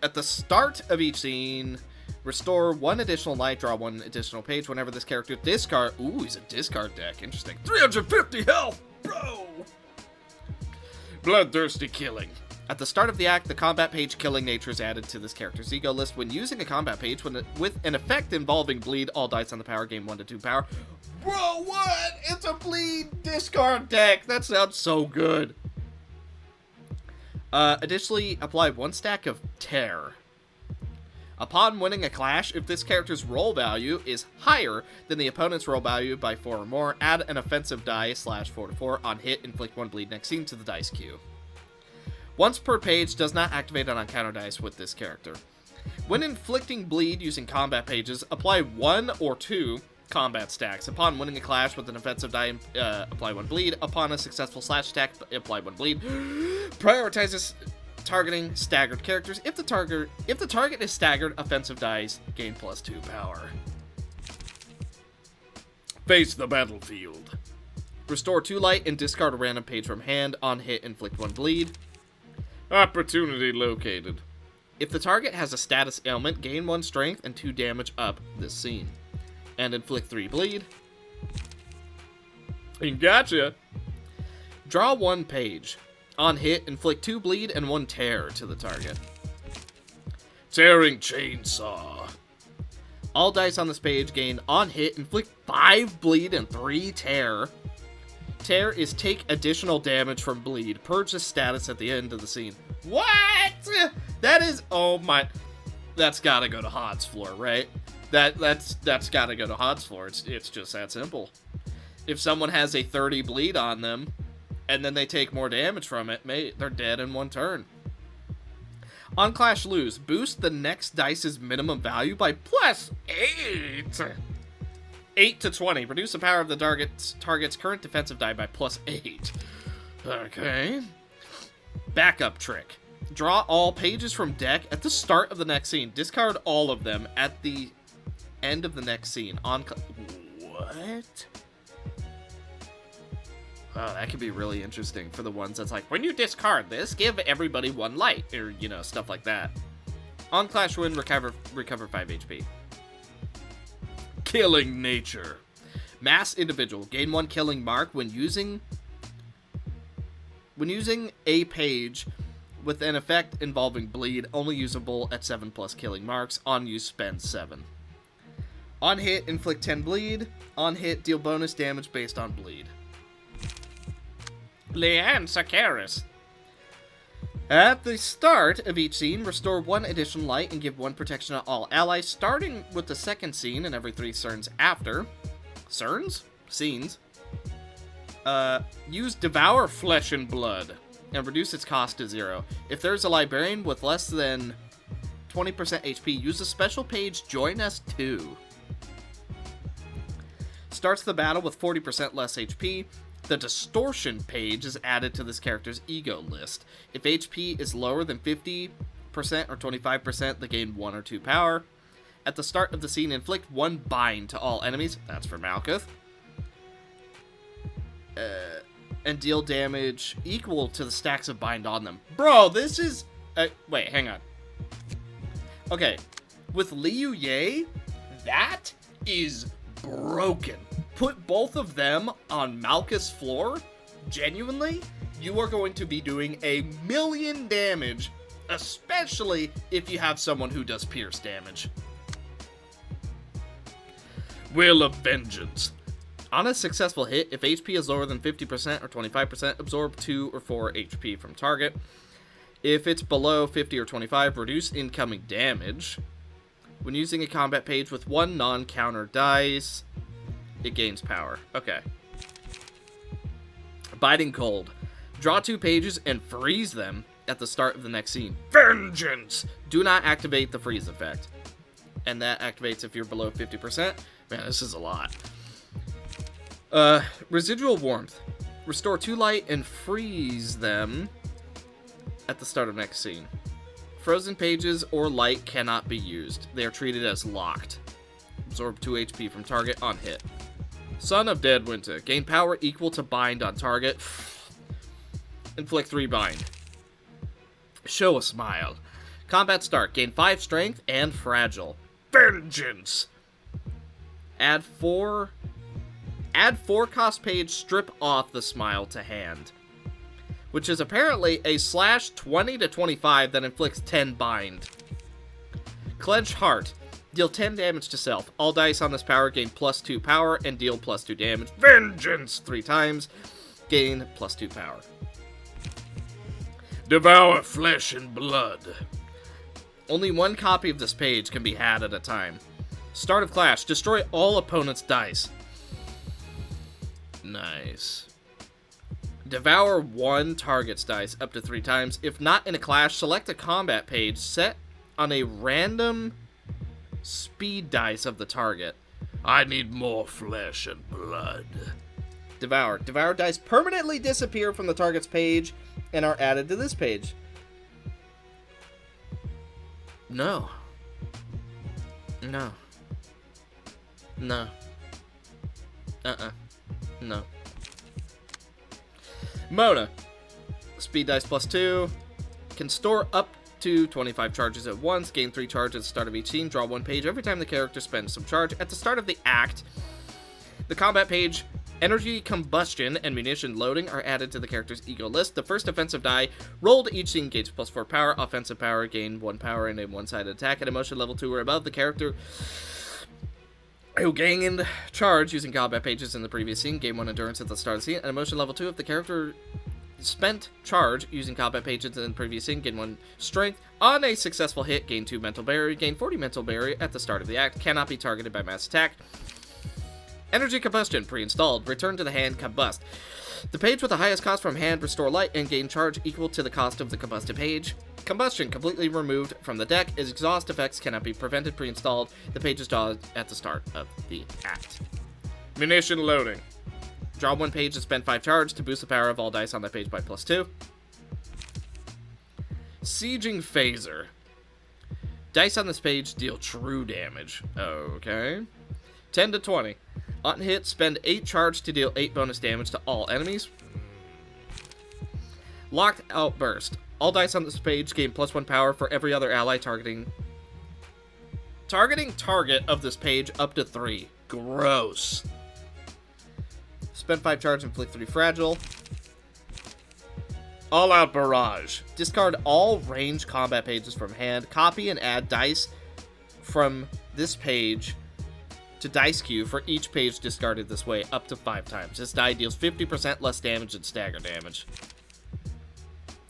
At the start of each scene, restore 1 additional light, draw 1 additional page whenever this character discard... Ooh, he's a discard deck. Interesting. 350 health, bro! Bloodthirsty killing. At the start of the act, the combat page killing nature is added to this character's ego list. When using a combat page with an effect involving bleed, all dice on the power gain 1 to 2 power. Bro, what? It's a bleed discard deck. That sounds so good. Additionally, apply 1 stack of Tear. Upon winning a clash, if this character's roll value is higher than the opponent's roll value by 4 or more, add an offensive die /4/4 on hit, inflict 1 bleed next scene to the dice queue. Once per page, does not activate on counter dice with this character. When inflicting bleed using combat pages, apply 1 or 2 combat stacks. Upon winning a clash with an offensive die, apply 1 bleed. Upon a successful slash stack, apply 1 bleed. Prioritizes targeting staggered characters. If the target is staggered, offensive dice gain +2 power. Face the battlefield. Restore 2 light and discard a random page from hand. On hit, inflict 1 bleed. Opportunity located. If the target has a status ailment, gain 1 strength and 2 damage up this scene. And inflict 3 bleed. Gotcha. Draw 1 page. On hit, inflict 2 bleed and 1 tear to the target. Tearing chainsaw. All dice on this page gain on hit, inflict 5 bleed and 3 tear. Tear is take additional damage from bleed. Purge the status at the end of the scene. What? That is, oh my, that's gotta go to Hod's floor, right? That's gotta go to Hod's floor. It's just that simple. If someone has a 30 bleed on them, and then they take more damage from it, they're dead in 1 turn. On Clash Lose, boost the next dice's minimum value by +8. 8 to 20. Reduce the power of the target's current defensive die by +8. Okay. Backup trick. Draw all pages from deck at the start of the next scene. Discard all of them at the end of the next scene. What? Oh, that could be really interesting for the ones that's like, when you discard this, give everybody 1 light, or, stuff like that. On Clash Win, recover 5 HP. Killing nature. Mass individual. Gain 1 killing mark when using a page with an effect involving bleed, only usable at 7+ killing marks. On use, spend 7. On hit, inflict 10 bleed. On hit, deal bonus damage based on bleed. Leanne Sakaris. At the start of each scene, restore 1 additional light and give 1 protection to all allies, starting with the second scene and every 3 turns after. Scenes. Use Devour Flesh and Blood and reduce its cost to 0. If there's a librarian with less than 20% HP, use a special page Join Us 2. Starts the battle with 40% less HP. The distortion page is added to this character's ego list. If HP is lower than 50% or 25%, they gain 1 or 2 power. At the start of the scene, inflict 1 bind to all enemies. That's for Malkuth. and deal damage equal to the stacks of bind on them. Bro, this is... wait, hang on. Okay, with Liu Ye, that is broken. Put both of them on Malchus' floor, genuinely, you are going to be doing 1,000,000 damage, especially if you have someone who does pierce damage. Will of Vengeance. On a successful hit, if HP is lower than 50% or 25%, absorb 2 or 4 HP from target. If it's below 50 or 25, reduce incoming damage. When using a combat page with 1 non-counter dice, it gains power. Okay. Biting Cold. Draw 2 pages and freeze them at the start of the next scene. Vengeance! Do not activate the freeze effect. And that activates if you're below 50%. Man, this is a lot. Residual Warmth. Restore 2 light and freeze them at the start of next scene. Frozen pages or light cannot be used. They are treated as locked. Absorb 2 HP from target on hit. Son of Dead Winter. Gain power equal to bind on target. Inflict 3 bind. Show a Smile. Combat start. Gain 5 strength and fragile. Vengeance! Add 4 cost page strip off the smile to hand, which is apparently a /20 to 25 that inflicts 10 bind. Clenched Heart. Deal 10 damage to self. All dice on this power gain +2 power and deal +2 damage. Vengeance! 3 times. Gain +2 power. Devour flesh and blood. Only 1 copy of this page can be had at a time. Start of Clash. Destroy all opponents' dice. Nice. Devour 1 target's dice up to 3 times. If not in a clash, select a combat page set on a random speed dice of the target. I need more flesh and blood. Devour. Devour dice permanently disappear from the target's page and are added to this page. No. No. No. No. Mona. Speed dice +2. Can store up to 25 charges at once. Gain 3 charge at the start of each scene. Draw 1 page every time the character spends some charge. At the start of the act, the combat page, energy combustion, and munition loading are added to the character's ego list. The first offensive die rolled each scene gains +4 power. Offensive power gain 1 power in a one-sided attack. At emotion level 2 or above, the character who gained charge using combat pages in the previous scene gain 1 endurance at the start of the scene. At emotion level 2, if the character spent charge using combat pages in the previous scene, gain 1 strength. On a successful hit, gain 2 mental barrier. Gain 40 mental barrier at the start of the act. Cannot be targeted by mass attack. Energy combustion pre-installed. Return to the hand, combust. The page with the highest cost from hand, restore light, and gain charge equal to the cost of the combusted page. Combustion completely removed from the deck. As exhaust effects cannot be prevented, pre-installed. The page is drawn at the start of the act. Munition loading. Draw 1 page and spend 5 charge to boost the power of all dice on that page by +2. Sieging Phaser. Dice on this page deal true damage. Okay. 10 to 20. On hit, spend 8 charge to deal 8 bonus damage to all enemies. Locked Outburst. All dice on this page gain +1 power for every other ally targeting target of this page up to 3. Gross. Spend 5 charge, inflict 3 fragile. All Out Barrage. Discard all range combat pages from hand. Copy and add dice from this page to dice queue for each page discarded this way up to 5 times. This die deals 50% less damage than stagger damage.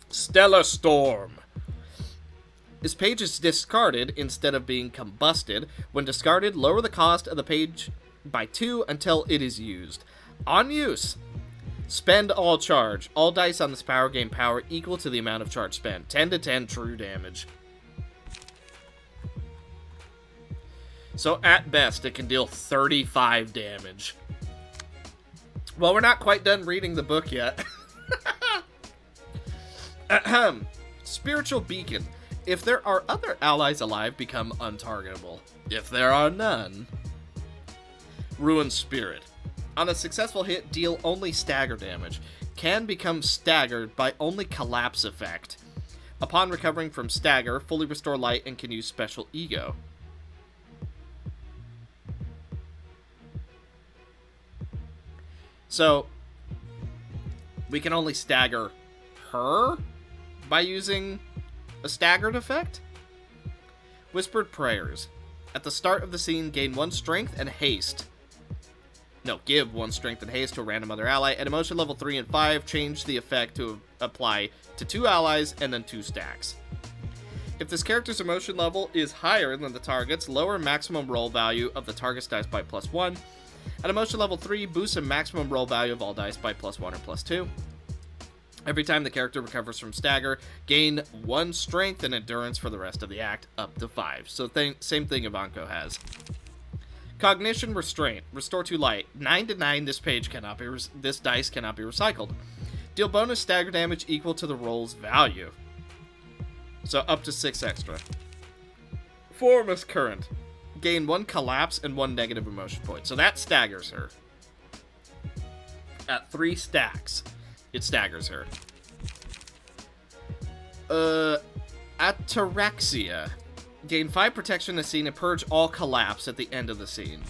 Stellar Storm. This page is discarded instead of being combusted. When discarded, lower the cost of the page by 2 until it is used. On use, spend all charge. All dice on this power gain power equal to the amount of charge spent. 10 to 10 true damage. So at best, it can deal 35 damage. Well, we're not quite done reading the book yet. Ahem. Spiritual Beacon. If there are other allies alive, become untargetable. If there are none, Ruin Spirit. On a successful hit, deal only stagger damage. can become staggered by only collapse effect. Upon recovering from stagger, fully restore light and can use special ego. So, we can only stagger her by using a staggered effect? Whispered Prayers. At the start of the scene, gain 1 strength and haste. No, give 1 strength and haste to a random other ally. At emotion level 3 and 5, change the effect to apply to 2 allies and then 2 stacks. If this character's emotion level is higher than the target's, lower maximum roll value of the target's dice by +1. At emotion level 3, boost the maximum roll value of all dice by +1 or +2. Every time the character recovers from stagger, gain 1 strength and endurance for the rest of the act, up to 5. So same thing Ivanko has. Cognition Restraint. Restore 2 light. 9 to 9, this dice cannot be recycled. Deal bonus stagger damage equal to the roll's value. So up to 6 extra. Formless Current. Gain 1 collapse and 1 negative emotion point. So that staggers her. At 3 stacks, it staggers her. Ataraxia. Gain 5 protection in the scene and purge all collapse at the end of the scene.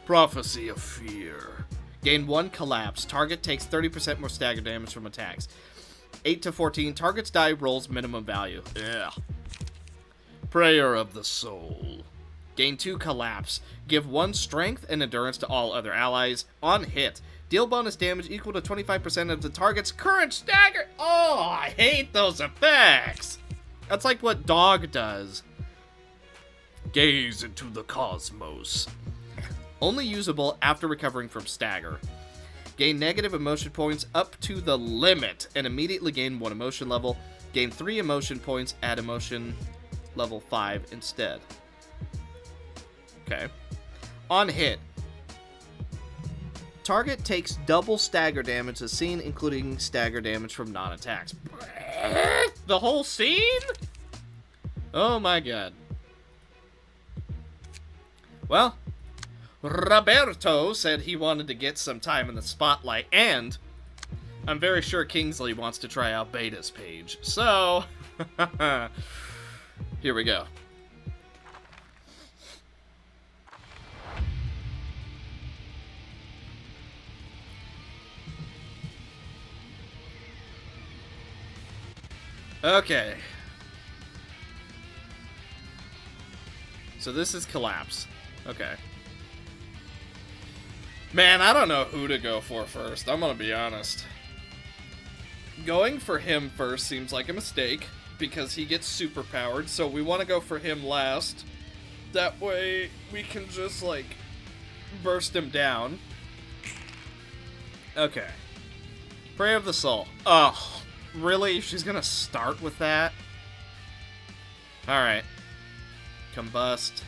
Prophecy of Fear. Gain 1 collapse. Target takes 30% more stagger damage from attacks. 8 to 14. Target's die rolls minimum value. Yeah. Prayer of the Soul. Gain 2 collapse. Give 1 strength and endurance to all other allies. On hit, deal bonus damage equal to 25% of the target's current stagger. Oh, I hate those effects. That's like what Dog does. Gaze into the cosmos. Only usable after recovering from stagger. Gain negative emotion points up to the limit and immediately gain 1 emotion level. Gain 3 emotion points at emotion level 5 instead. Okay. On hit, target takes double stagger damage as seen, including stagger damage from non-attacks. The whole scene? Oh my god. Well, Roberto said he wanted to get some time in the spotlight, and I'm very sure Kingsley wants to try out Beta's page. So, here we go. Okay. So this is collapse. Okay. Man, I don't know who to go for first. I'm gonna be honest. Going for him first seems like a mistake because he gets superpowered, so we want to go for him last. That way we can just, like, burst him down. Okay. Prayer of the Soul. Ugh. Really? She's gonna start with that? Alright. Combust.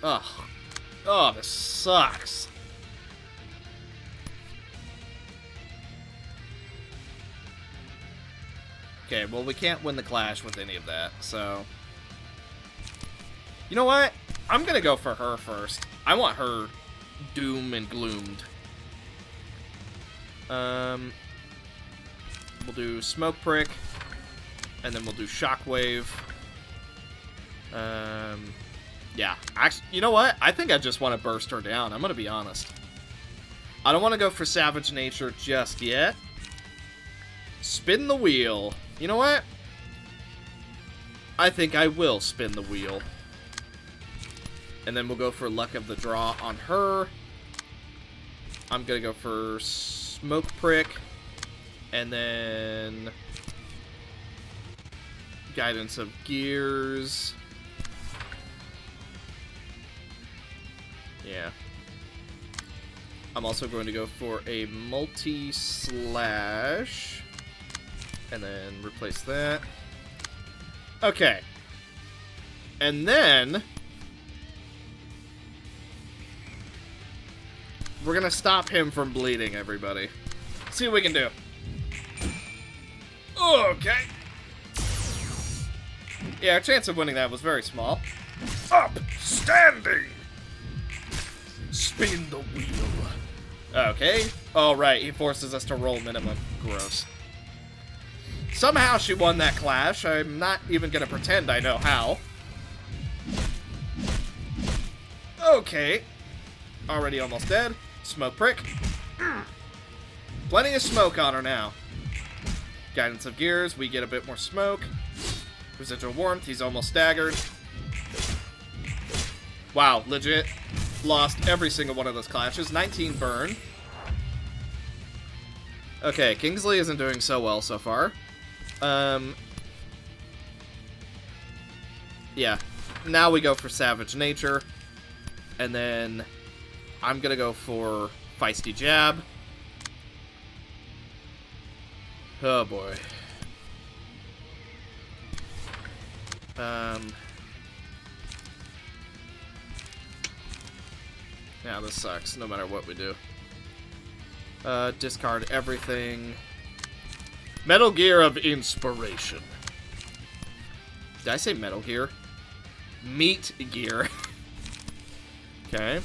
Ugh. Oh, this sucks. Okay, well, we can't win the clash with any of that, so... You know what? I'm gonna go for her first. I want her doom and gloomed. We'll do Smoke Prick, and then we'll do Shockwave. Yeah. Actually, you know what? I think I just want to burst her down. I'm gonna be honest. I don't want to go for Savage Nature just yet. Spin the wheel. You know what? I think I will spin the wheel. And then we'll go for Luck of the Draw on her. I'm gonna go for Smoke Prick. And then Guidance of Gears. Yeah. I'm also going to go for a multi-slash. And then replace that. Okay. And then we're gonna stop him from bleeding, everybody. See what we can do. Okay. Yeah, our chance of winning that was very small. Up, standing. Spin the wheel. Okay. Oh, right. He forces us to roll minimum. Gross. Somehow she won that clash. I'm not even going to pretend I know how. Okay. Already almost dead. Smoke prick. Plenty of smoke on her now. Guidance of gears. We get a bit more smoke. Residual warmth. He's almost staggered. Wow. Legit. Lost every single one of those clashes. 19 burn. Okay. Kingsley isn't doing so well so far. Yeah. Now we go for Savage Nature. And then I'm gonna go for Feisty Jab. Oh boy. Yeah, this sucks, no matter what we do. Discard everything. Metal Gear of Inspiration. Did I say Metal Gear? Meat Gear. Okay.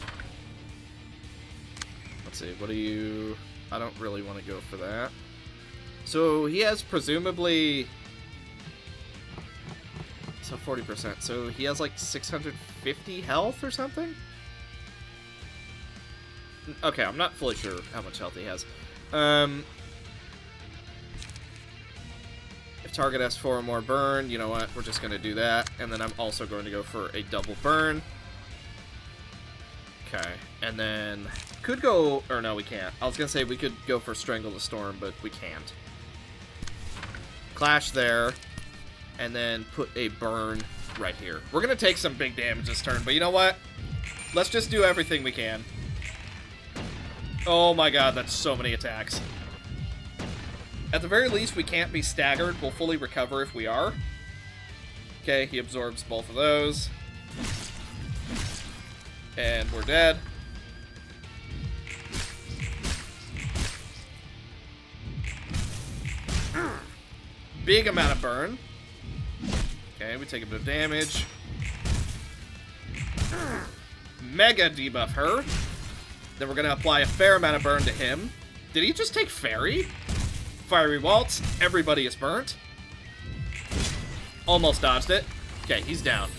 Let's see, what do you... I don't really want to go for that. So he has presumably... So 40%. So he has like 650 health or something? Okay, I'm not fully sure how much health he has. If target has 4 or more burn, you know what? We're just going to do that. And then I'm also going to go for a double burn. Okay, and then could go, or no, we can't. I was gonna say we could go for Strangle the Storm, but we can't. Clash there, and then put a burn right here. We're gonna take some big damage this turn, but you know what? Let's just do everything we can. Oh my god, that's so many attacks. At the very least, we can't be staggered. We'll fully recover if we are. Okay, he absorbs both of those. And we're dead. Big amount of burn. Okay, we take a bit of damage. Mega debuff her. Then we're going to apply a fair amount of burn to him. Did he just take Fairy? Fiery Waltz. Everybody is burnt. Almost dodged it. Okay, he's down.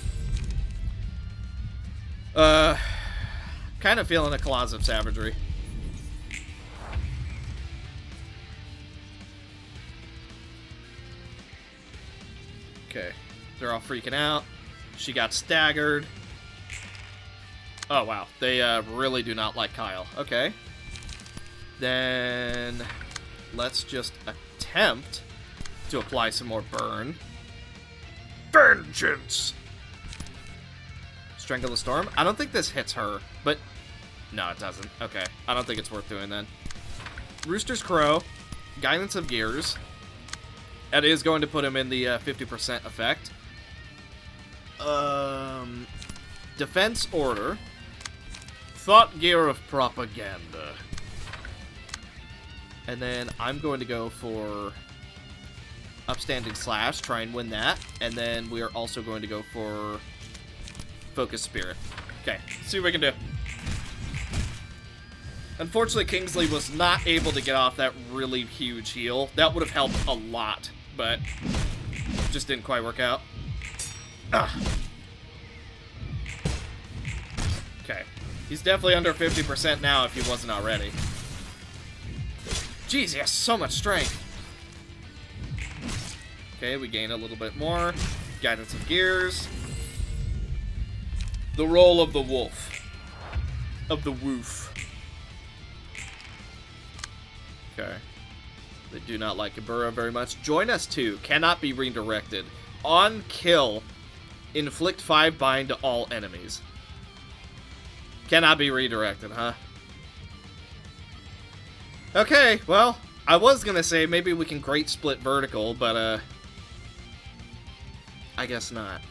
Kind of feeling a clause of savagery. Okay, they're all freaking out. She got staggered. Oh, wow. They really do not like Kyle. Okay. Then let's just attempt to apply some more burn. Vengeance! Strangle the Storm. I don't think this hits her, but no, it doesn't. Okay, I don't think it's worth doing then. Rooster's Crow, Guidance of Gears. That is going to put him in the 50% effect. Defense Order. Thought Gear of Propaganda. And then I'm going to go for Upstanding Slash, try and win that. And then we are also going to go for Focus Spirit. Okay, see what we can do. Unfortunately, Kingsley was not able to get off that really huge heal. That would have helped a lot, but just didn't quite work out. Okay, he's definitely under 50% now if he wasn't already. Jeez, he has so much strength. Okay, we gain a little bit more. Guidance of Gears. The Roll of the Wolf. Of the Woof. Okay. They do not like Ibura very much. Join us too. Cannot be redirected. On kill. Inflict 5 bind to all enemies. Cannot be redirected, huh? Okay, well, I was gonna say maybe we can Great Split Vertical, but I guess not.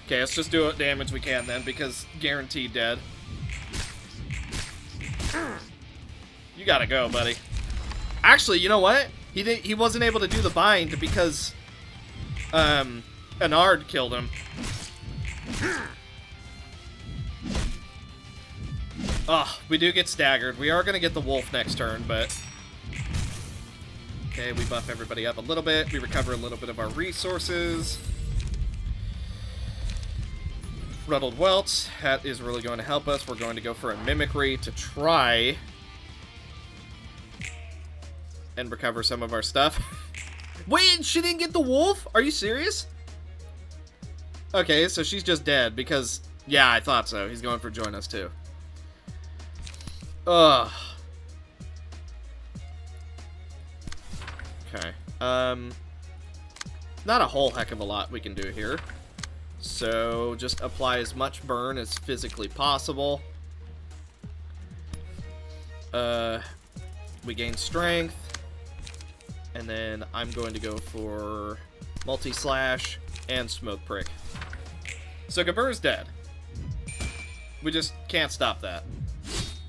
Okay, let's just do what damage we can then, because guaranteed dead. You gotta go, buddy. Actually, you know what? He wasn't able to do the bind because Anard killed him. Oh, we do get staggered. We are going to get the wolf next turn, but... Okay, we buff everybody up a little bit. We recover a little bit of our resources. Ruddled Welts. That is really going to help us. We're going to go for a Mimicry to try and recover some of our stuff. Wait, she didn't get the wolf? Are you serious? Okay, so she's just dead because... Yeah, I thought so. He's going for join us too. Ugh. Okay. Not a whole heck of a lot we can do here. So, just apply as much burn as physically possible. We gain strength. And then I'm going to go for multi-slash and smoke prick. So Gabur's dead. We just can't stop that.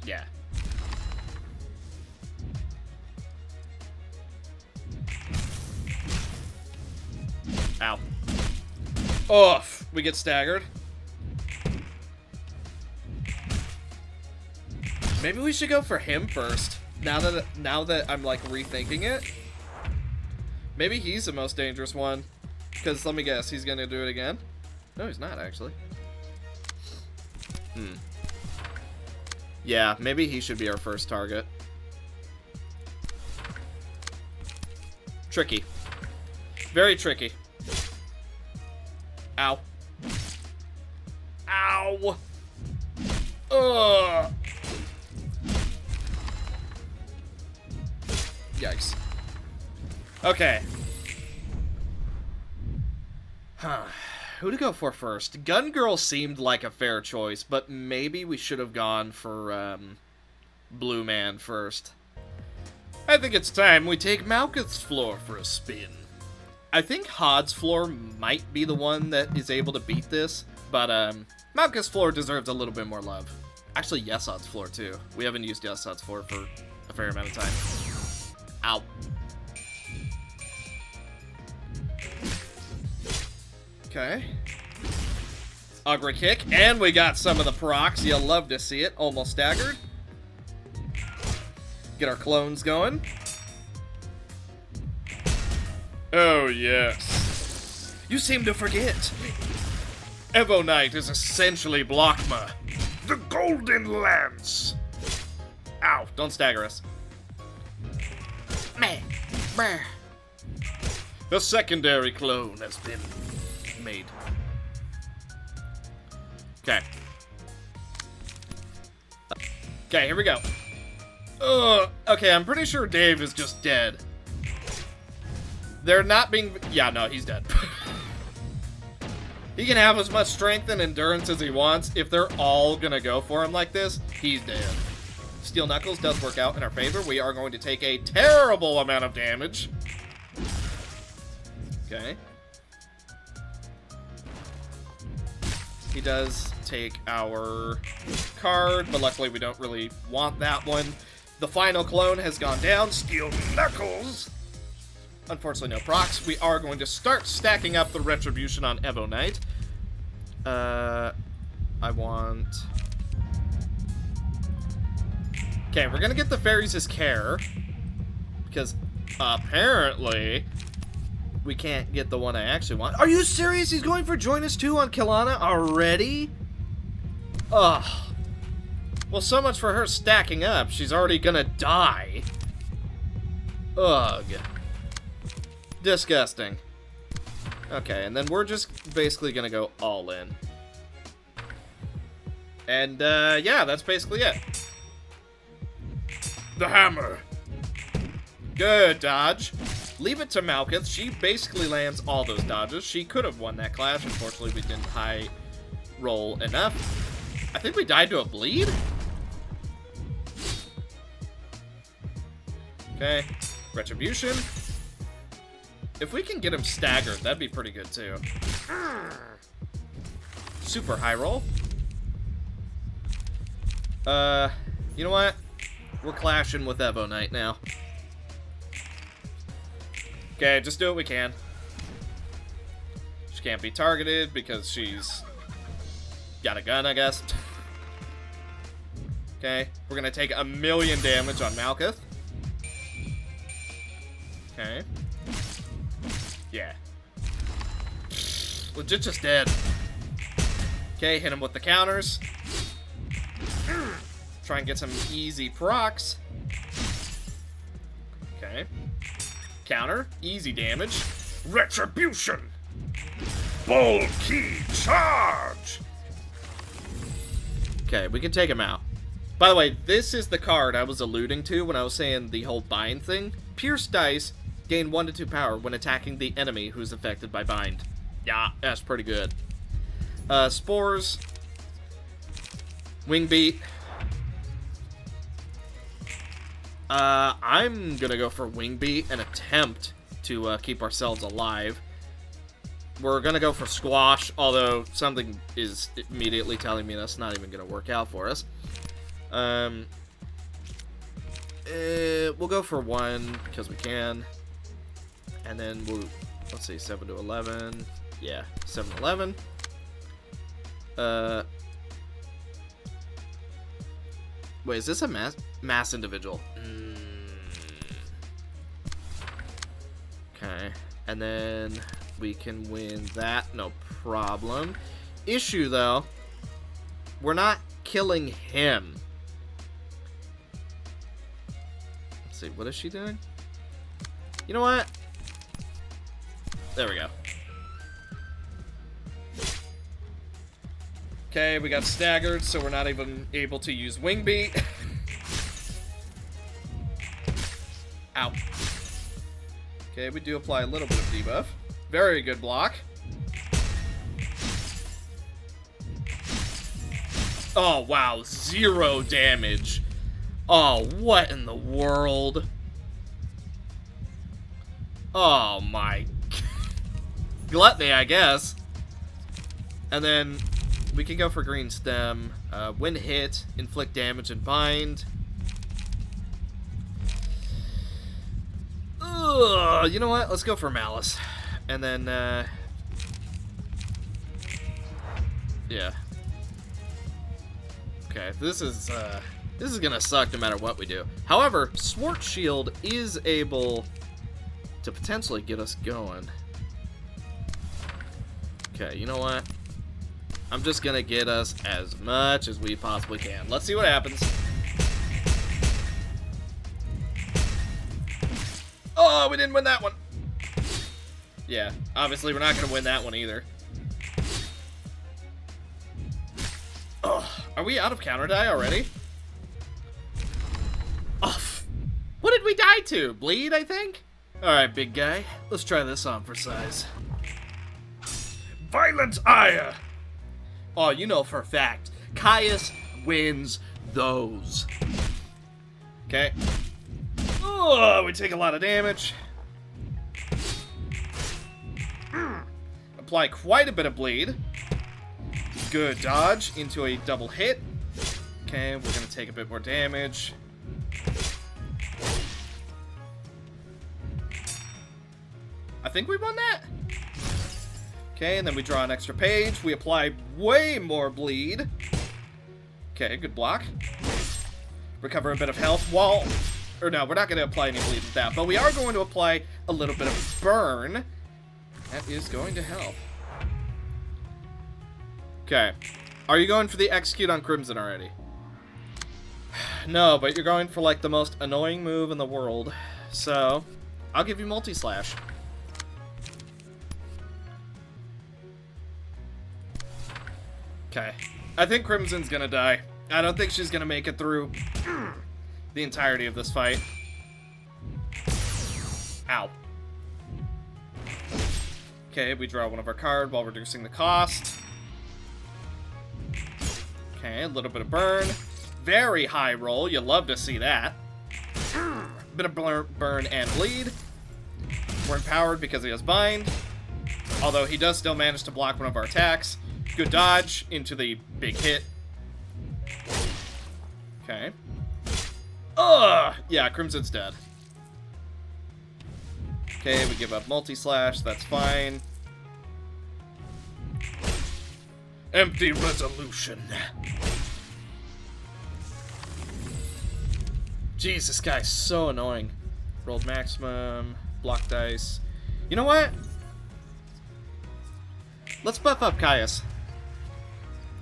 Yeah. Ow. Oof. We get staggered. Maybe we should go for him first. Now that I'm like rethinking it. Maybe he's the most dangerous one. Because let me guess, he's gonna do it again? No, he's not actually. Yeah, maybe he should be our first target. Tricky. Very tricky. Ow. Ow! Ugh! Yikes. Okay. Huh. Who to go for first? Gun Girl seemed like a fair choice, but maybe we should have gone for, Blue Man first. I think it's time we take Malkuth's floor for a spin. I think Hod's floor might be the one that is able to beat this, but, Malkuth's floor deserves a little bit more love. Actually, Yesod's floor, too. We haven't used Yesod's floor for a fair amount of time. Ow. Okay. Augury kick, and we got some of the procs. You'll love to see it. Almost staggered. Get our clones going. Oh, yes. You seem to forget. Evo Knight is essentially Blockma. The Golden Lance. Ow, don't stagger us. Meh. Meh. The secondary clone has been made. Okay. Okay, here we go. Okay, I'm pretty sure Dave is just dead. They're not being... Yeah, no, he's dead. He can have as much strength and endurance as he wants. If they're all gonna go for him like this, he's dead. Steel Knuckles does work out in our favor. We are going to take a terrible amount of damage. Okay. He does take our card, but luckily we don't really want that one. The final clone has gone down. Steel Knuckles! Unfortunately, no procs. We are going to start stacking up the Retribution on Evo Knight. I want... Okay, we're gonna get the Fairies' Care. Because apparently we can't get the one I actually want. Are you serious? He's going for Join Us 2 on Kilana already? Ugh. Well, so much for her stacking up. She's already gonna die. Ugh. Disgusting. Okay, and then we're just basically gonna go all in. And, yeah, that's basically it. The hammer. Good dodge. Leave it to Malkuth. She basically lands all those dodges. She could have won that clash. Unfortunately, we didn't high roll enough. I think we died to a bleed? Okay. Retribution. If we can get him staggered, that'd be pretty good, too. Super high roll. You know what? We're clashing with Evo Knight now. Okay, just do what we can. She can't be targeted because she's got a gun, I guess. Okay, we're gonna take 1,000,000 damage on Malkuth. Okay. Yeah. Legit just dead. Okay, hit him with the counters. Try and get some easy procs. Okay. Counter. Easy damage. Retribution! Bulky charge! Okay, we can take him out. By the way, this is the card I was alluding to when I was saying the whole bind thing. Pierce dice gain 1 to 2 power when attacking the enemy who's affected by bind. Yeah, that's pretty good. Spores. Wing beat. I'm gonna go for wing beat and attempt to keep ourselves alive. We're gonna go for squash, although something is immediately telling me that's not even gonna work out for us. We'll go for 1 because we can, and then let's see, 7 to 11. Yeah, 7 to 11. Wait, is this a mass individual? Okay, and then we can win that, no problem. Issue though, we're not killing him. Let's see, what is she doing? You know what? There we go. Okay, we got staggered, so we're not even able to use wing beat. Ow. Okay, we do apply a little bit of debuff. Very good block. Oh, wow. 0 damage. Oh, what in the world? Oh, my. Gluttony, I guess. And then we can go for green stem. When hit, inflict damage and bind. Ugh, you know what? Let's go for malice. And then, yeah. Okay, this is gonna suck no matter what we do. However, Swart Shield is able to potentially get us going. Okay, you know what? I'm just gonna get us as much as we possibly can. Let's see what happens. Oh, we didn't win that one. Yeah, obviously we're not gonna win that one either. Oh, are we out of counter die already? Oh, what did we die to? Bleed, I think? Alright, big guy. Let's try this on for size. Violent ire! Oh, you know for a fact, Caius wins those. Okay. Oh, we take a lot of damage. Apply quite a bit of bleed. Good dodge into a double hit. Okay, we're gonna take a bit more damage. I think we won that. Okay, and then we draw an extra page. We apply way more bleed. Okay, good block. Recover a bit of health while... Or no, we're not going to apply any bleed with that, but we are going to apply a little bit of burn. That is going to help. Okay. Are you going for the execute on Crimson already? No, but you're going for like the most annoying move in the world. So, I'll give you multi-slash. Okay. I think Crimson's gonna die. I don't think she's gonna make it through the entirety of this fight. Ow. Okay, we draw one of our cards while reducing the cost. Okay, a little bit of burn. Very high roll. You love to see that. Bit of burn and bleed. We're empowered because he has bind. Although he does still manage to block one of our attacks. Good dodge into the big hit. Okay. Ugh! Yeah, Crimson's dead. Okay, we give up multi-slash. That's fine. Empty resolution. Jeez, this guy's so annoying. Rolled maximum, block dice. You know what? Let's buff up Caius.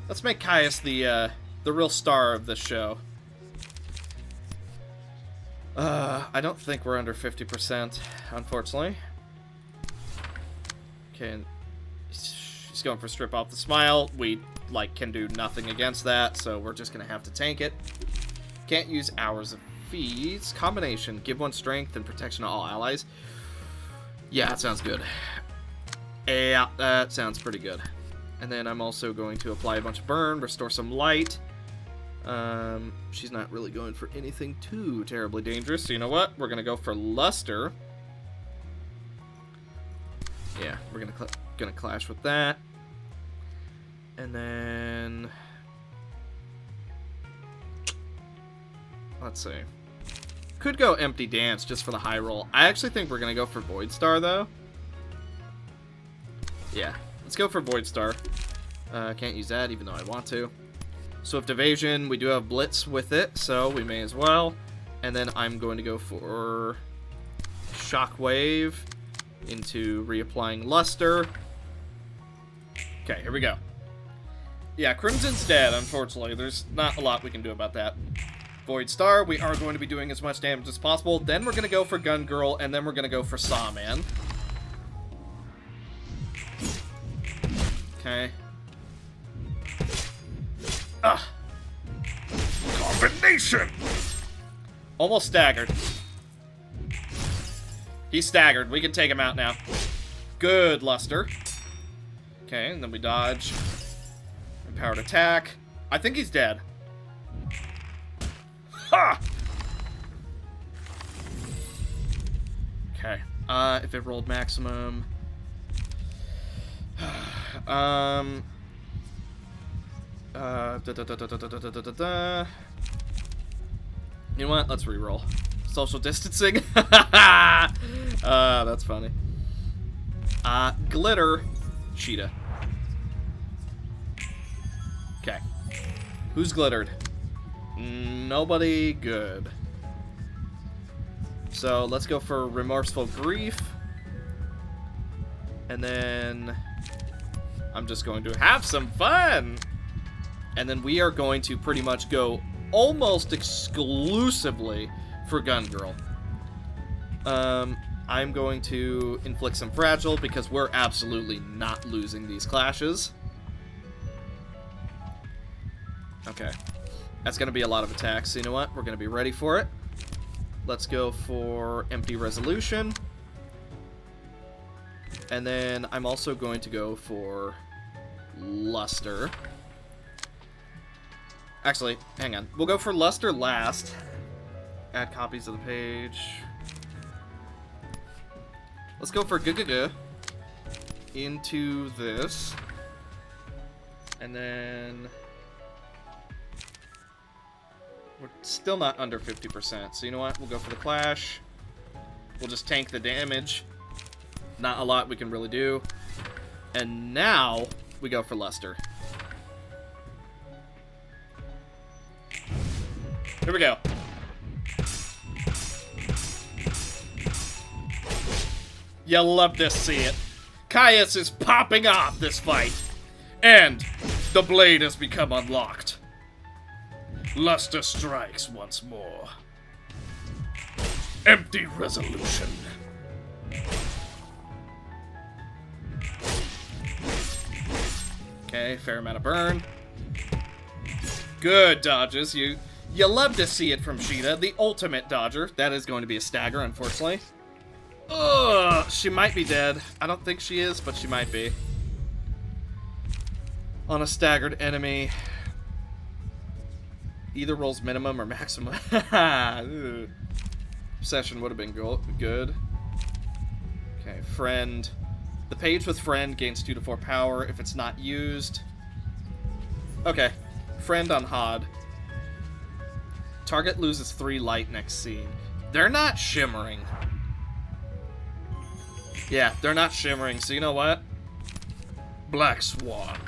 Let's make Caius the real star of this show. I don't think we're under 50%, unfortunately. Okay, she's going for strip off the smile. We, like, can do nothing against that, so we're just gonna have to tank it. Can't use hours of feeds. Combination. Give 1 strength and protection to all allies. Yeah, that sounds good. Yeah, that sounds pretty good. And then I'm also going to apply a bunch of burn, restore some light. She's not really going for anything too terribly dangerous. So you know what? We're gonna go for Luster. Yeah, we're gonna clash with that. And then let's see. Could go Empty Dance just for the high roll. I actually think we're gonna go for Void Star though. Yeah, let's go for Void Star. Can't use that even though I want to. Swift Evasion, we do have Blitz with it, so we may as well. And then I'm going to go for Shockwave into reapplying Luster. Okay, here we go. Yeah, Crimson's dead, unfortunately. There's not a lot we can do about that. Void Star, we are going to be doing as much damage as possible. Then we're going to go for Gun Girl, and then we're going to go for Sawman. Okay. Combination! Almost staggered. He's staggered. We can take him out now. Good, Luster. Okay, and then we dodge. Empowered attack. I think he's dead. Ha! Okay. If it rolled maximum. You know what? Let's reroll. Social distancing. That's funny. Glitter. Cheetah. Okay. Who's glittered? Nobody good. So let's go for Remorseful Grief. And then I'm just going to have some fun. And then we are going to pretty much go almost exclusively for Gun Girl. I'm going to inflict some Fragile because we're absolutely not losing these clashes. Okay. That's going to be a lot of attacks. So you know what? We're going to be ready for it. Let's go for Empty Resolution. And then I'm also going to go for Luster. Actually, hang on. We'll go for Luster last. Add copies of the page. Let's go for Gugugu into this. And then we're still not under 50%. So you know what? We'll go for the Clash. We'll just tank the damage. Not a lot we can really do. And now we go for Luster. Here we go. You'll love to see it. Caius is popping off this fight. And the blade has become unlocked. Luster strikes once more. Empty Resolution. Okay, fair amount of burn. Good dodges. You love to see it from Sheeta, the ultimate dodger. That is going to be a stagger, unfortunately. Ugh, she might be dead. I don't think she is, but she might be. On a staggered enemy. Either rolls minimum or maximum. Obsession would have been good. Okay, Friend. The page with Friend gains 2 to 4 power if it's not used. Okay, Friend on Hod. Target loses 3 light next scene. They're not shimmering. Yeah, they're not shimmering, so you know what? Black Swan.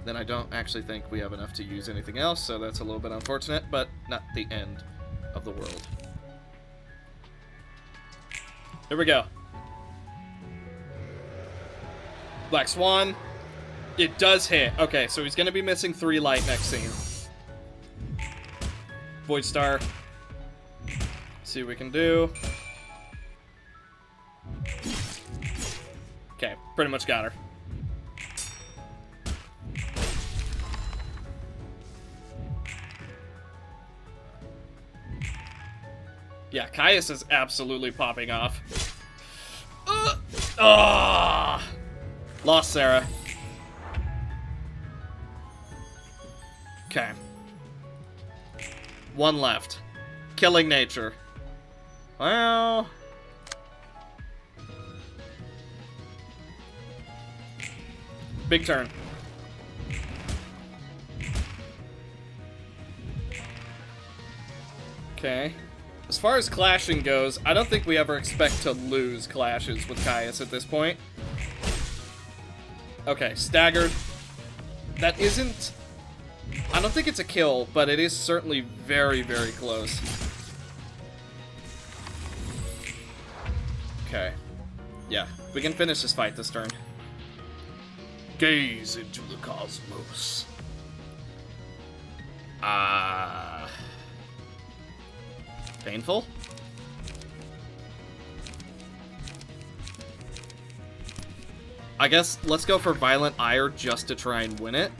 Then I don't actually think we have enough to use anything else, so that's a little bit unfortunate, but not the end of the world. Here we go. Black Swan. It does hit. Okay, so he's going to be missing 3 light next scene. Void Star. See what we can do. Okay, pretty much got her. Yeah, Caius is absolutely popping off. Lost Sarah. Okay. 1 left. Killing Nature. Well... big turn. Okay. As far as clashing goes, I don't think we ever expect to lose clashes with Caius at this point. Okay, staggered. That isn't... I don't think it's a kill, but it is certainly very, very close. Okay. Yeah, we can finish this fight this turn. Gaze into the cosmos. Painful? I guess let's go for Violent Ire just to try and win it.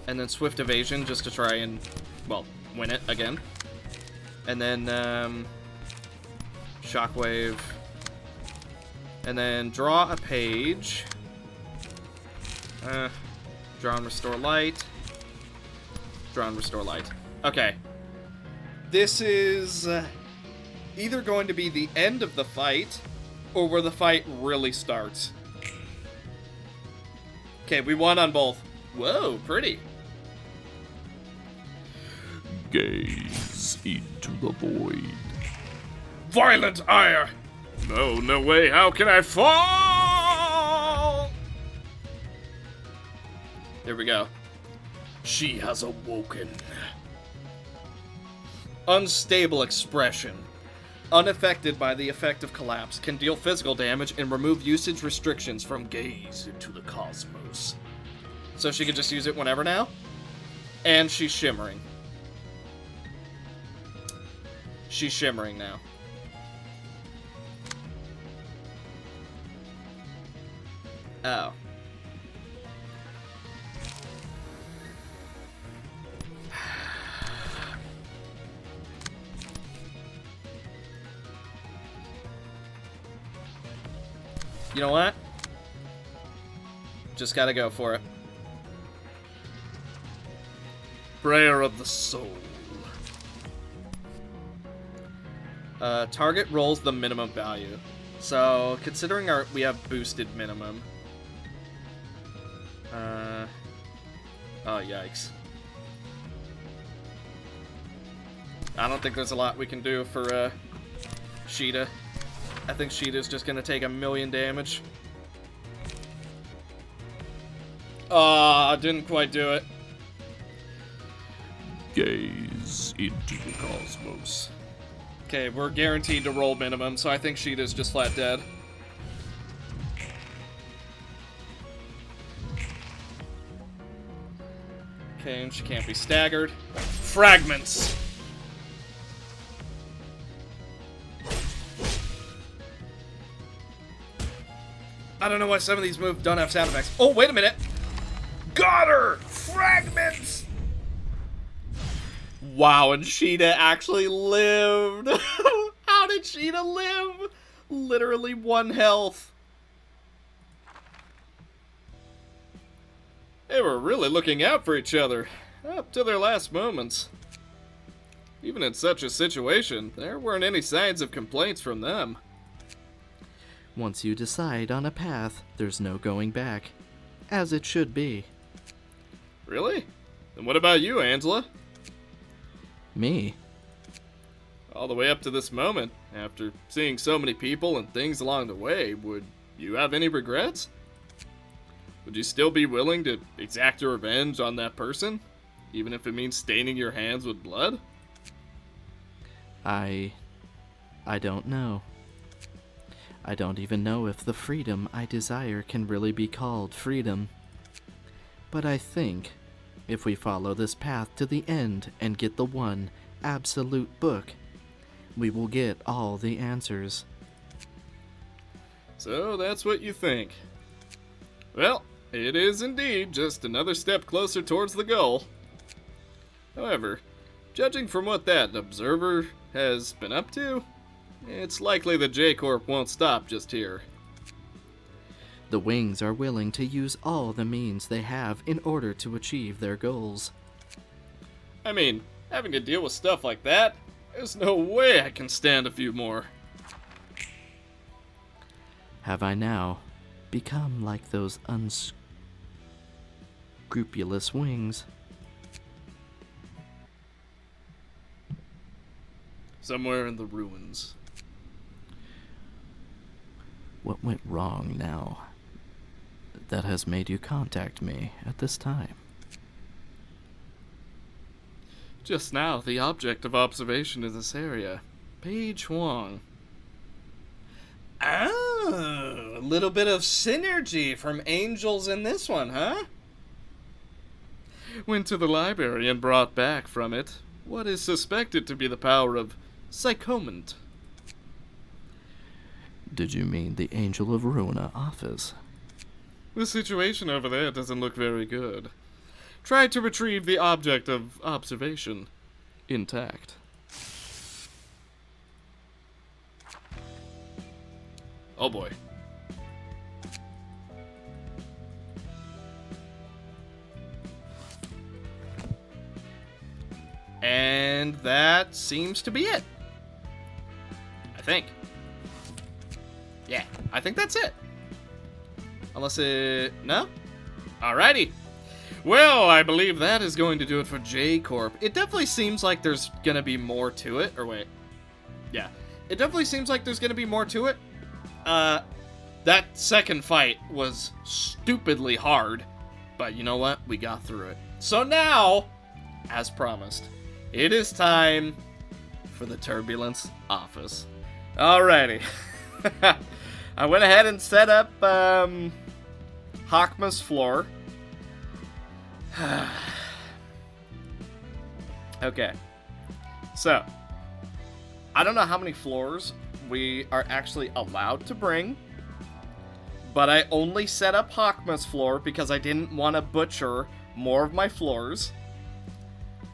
And then Swift Evasion just to try and, well, win it again. And then, Shockwave. And then draw a page. Draw and Restore Light. Draw and Restore Light. Okay. This is either going to be the end of the fight, or where the fight really starts. Okay, we won on both. Whoa, pretty. Gaze into the void. Violent Ire! No, no way, how can I fall? There we go. She has awoken. Unstable Expression. Unaffected by the effect of collapse. Can deal physical damage and remove usage restrictions from Gaze into the cosmos. So she can just use it whenever now? And she's shimmering. She's shimmering now. Oh. You know what? Just gotta go for it. Prayer of the soul. Target rolls the minimum value. So, considering we have boosted minimum. Oh, yikes. I don't think there's a lot we can do for, Sheeta. I think Sheeta's just gonna take 1,000,000 damage. I didn't quite do it. Gaze into the cosmos. Okay, we're guaranteed to roll minimum, so I think Sheeta's just flat dead. Okay, and she can't be staggered. Fragments! I don't know why some of these moves don't have sound effects. Oh, wait a minute! Got her! Fragments! Wow, and Sheeta actually lived! How did Sheeta live? Literally 1 health. They were really looking out for each other, up to their last moments. Even in such a situation, there weren't any signs of complaints from them. Once you decide on a path, there's no going back. As it should be. Really? And what about you, Angela? Me? All the way up to this moment, after seeing so many people and things along the way, would you have any regrets? Would you still be willing to exact your revenge on that person? Even if it means staining your hands with blood? I don't know. I don't even know if the freedom I desire can really be called freedom. But I think if we follow this path to the end and get the one absolute book, we will get all the answers. So that's what you think. Well, it is indeed just another step closer towards the goal. However, judging from what that observer has been up to, it's likely that J-Corp won't stop just here. The Wings are willing to use all the means they have in order to achieve their goals. I mean, having to deal with stuff like that, there's no way I can stand a few more. Have I now become like those unscrupulous Wings? Somewhere in the ruins. What went wrong now that has made you contact me at this time? Just now, the object of observation in this area, Paige Huang. Oh, a little bit of synergy from angels in this one, huh? Went to the library and brought back from it what is suspected to be the power of psychoment. Did you mean the Angel of Ruina office? The situation over there doesn't look very good. Tried to retrieve the object of observation intact. Oh boy. And that seems to be it. I think. Yeah, I think that's it. Unless it... no? Alrighty. Well, I believe that is going to do it for J-Corp. It definitely seems like there's gonna be more to it. Or wait. Yeah. It definitely seems like there's gonna be more to it. That second fight was stupidly hard. But you know what? We got through it. So now, as promised, it is time for the Turbulence office. Alrighty. I went ahead and set up, Hakma's floor. Okay. So, I don't know how many floors we are actually allowed to bring, but I only set up Hakma's floor because I didn't want to butcher more of my floors.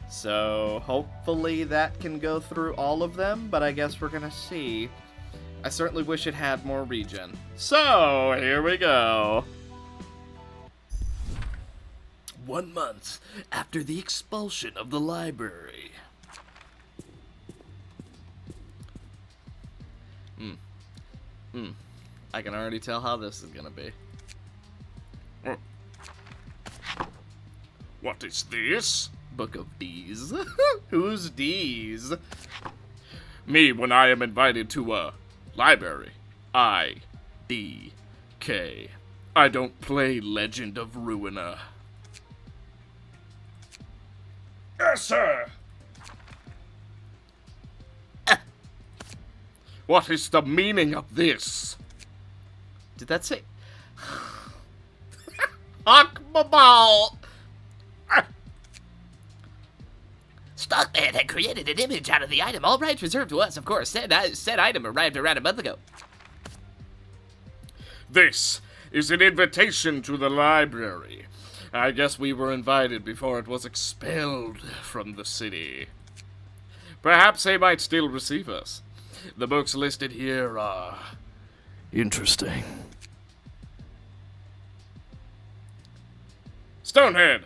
So, hopefully that can go through all of them, but I guess we're gonna see. I certainly wish it had more regen. So, here we go. 1 month after the expulsion of the library. I can already tell how this is gonna be. What is this? Book of D's. Who's D's? Me when I am invited to a library. I-D-K. I don't play Legend of Ruina. Yes, sir. What is the meaning of this? Did that say... Hakmabal! Stockman had created an image out of the item. All rights reserved to us, of course. Said item arrived around a month ago. This is an invitation to the library. I guess we were invited before it was expelled from the city. Perhaps they might still receive us. The books listed here are... Interesting. Stonehead,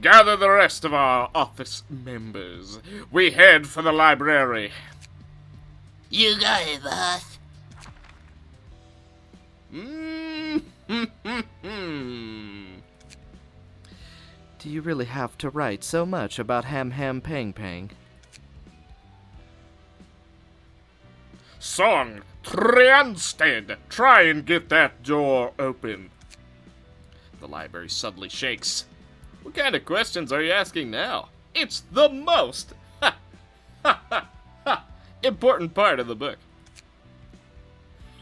gather the rest of our office members. We head for the library. You got it, boss. Do you really have to write so much about Ham Ham Pang Pang? Song Trianstead, try and get that door open. The library suddenly shakes. What kind of questions are you asking now? It's the most important part of the book.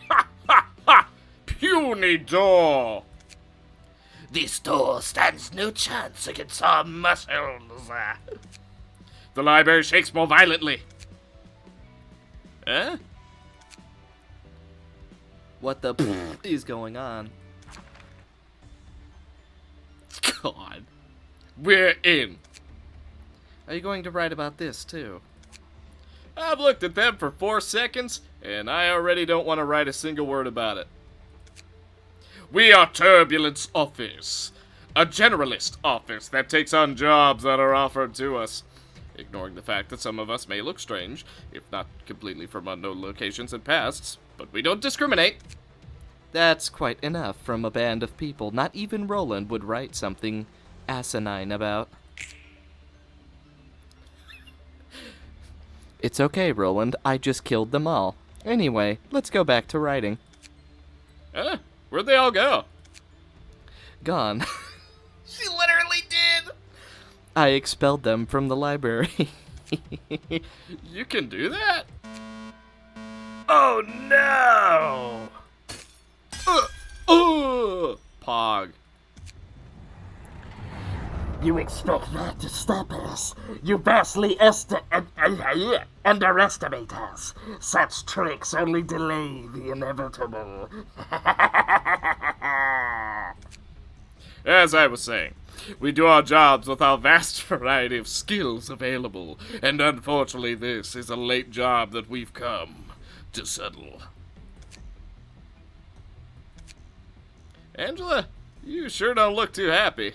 Ha ha ha! Puny door! This door stands no chance against our muscles. The library shakes more violently. Eh? What the is going on? God. We're in. Are you going to write about this, too? I've looked at them for 4 seconds, and I already don't want to write a single word about it. We are Turbulence Office, a generalist office that takes on jobs that are offered to us, ignoring the fact that some of us may look strange, if not completely from unknown locations and pasts, but we don't discriminate. That's quite enough from a band of people not even Roland would write something asinine about. It's okay, Roland. I just killed them all. Anyway, let's go back to writing. Where'd they all go? Gone. She literally did! I expelled them from the library. You can do that? Oh no! Pog. You expect that to stop us? You vastly underestimate us. Such tricks only delay the inevitable. As I was saying, we do our jobs with our vast variety of skills available, and unfortunately this is a late job that we've come to settle. Angela, you sure don't look too happy.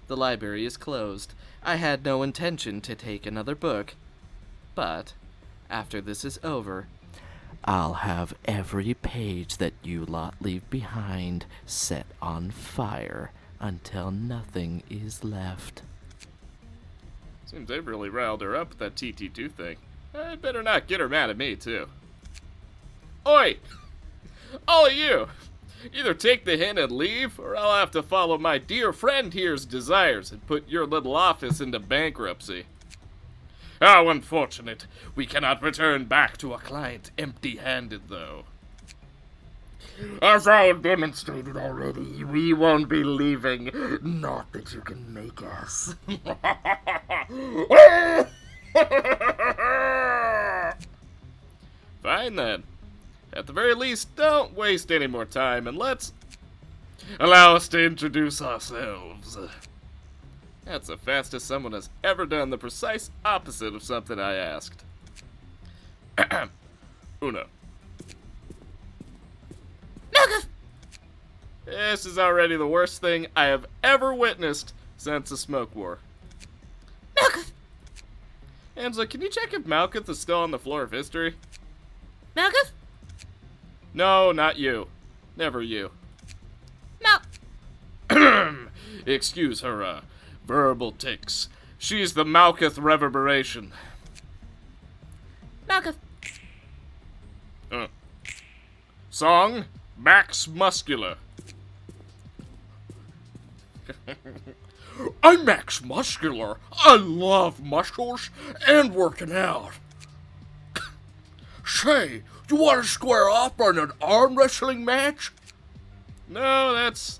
The library is closed. I had no intention to take another book. But, after this is over, I'll have every page that you lot leave behind set on fire until nothing is left. Seems they've really riled her up with that TT2 thing. I'd better not get her mad at me, too. Oi! All of you! Either take the hint and leave, or I'll have to follow my dear friend here's desires and put your little office into bankruptcy. How unfortunate. We cannot return back to a client empty-handed, though. As I have demonstrated already, we won't be leaving. Not that you can make us. Fine, then. At the very least, don't waste any more time, and let's allow us to introduce ourselves. That's the fastest someone has ever done the precise opposite of something I asked. Uno. Malkuth! This is already the worst thing I have ever witnessed since the smoke war. Malkuth! Angela, can you check if Malkuth is still on the floor of history? Malkuth? No, not you. Never you. No. Excuse her, verbal tics. She's the Malkuth reverberation. Malkuth. Song, Max Muscular. I'm Max Muscular. I love muscles and working out. Say, you want to square off on an arm wrestling match? No, that's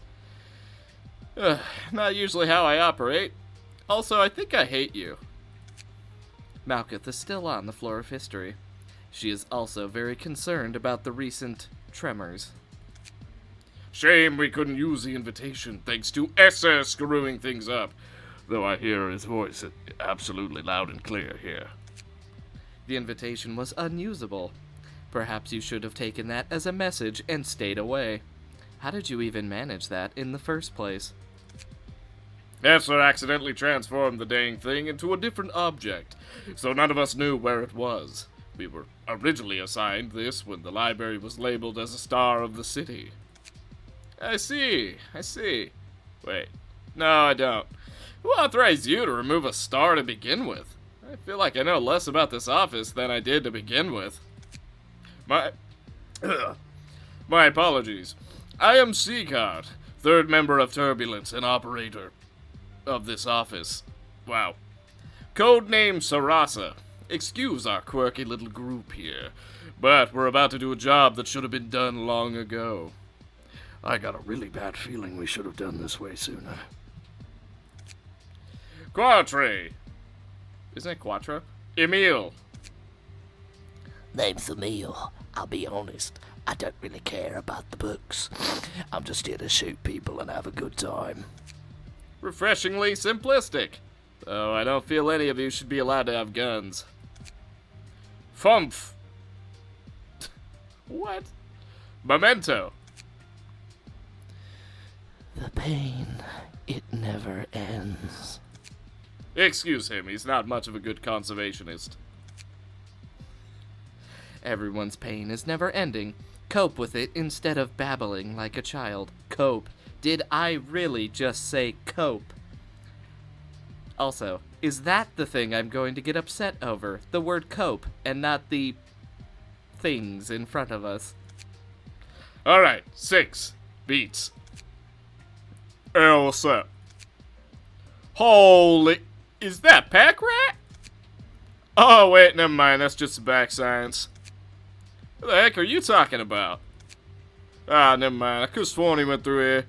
not usually how I operate. Also, I think I hate you. Malkuth is still on the floor of history. She is also very concerned about the recent tremors. Shame we couldn't use the invitation thanks to SS screwing things up. Though I hear his voice absolutely loud and clear here. The invitation was unusable. Perhaps you should have taken that as a message and stayed away. How did you even manage that in the first place? Esther accidentally transformed the dang thing into a different object, so none of us knew where it was. We were originally assigned this when the library was labeled as a star of the city. I see. Wait. No, I don't. Who authorized you to remove a star to begin with? I feel like I know less about this office than I did to begin with. My apologies. I am Seacard, third member of Turbulence and operator of this office. Wow. Codename Sarasa. Excuse our quirky little group here, but we're about to do a job that should have been done long ago. I got a really bad feeling we should have done this way sooner. Quatre! Isn't it Quattro? Emile! Name's Emile. I'll be honest, I don't really care about the books. I'm just here to shoot people and have a good time. Refreshingly simplistic. Though I don't feel any of you should be allowed to have guns. Fumph! What? Memento! The pain, it never ends. Excuse him, he's not much of a good conservationist. Everyone's pain is never ending. Cope with it instead of babbling like a child. Cope. Did I really just say cope? Also, is that the thing I'm going to get upset over? The word cope, and not the things in front of us. Alright, 6. Beats. Hey, what's up? Holy... Is that Pack Rat? Oh, wait, never mind. That's just a back science. What the heck are you talking about? Ah, never mind. I could've sworn he went through here.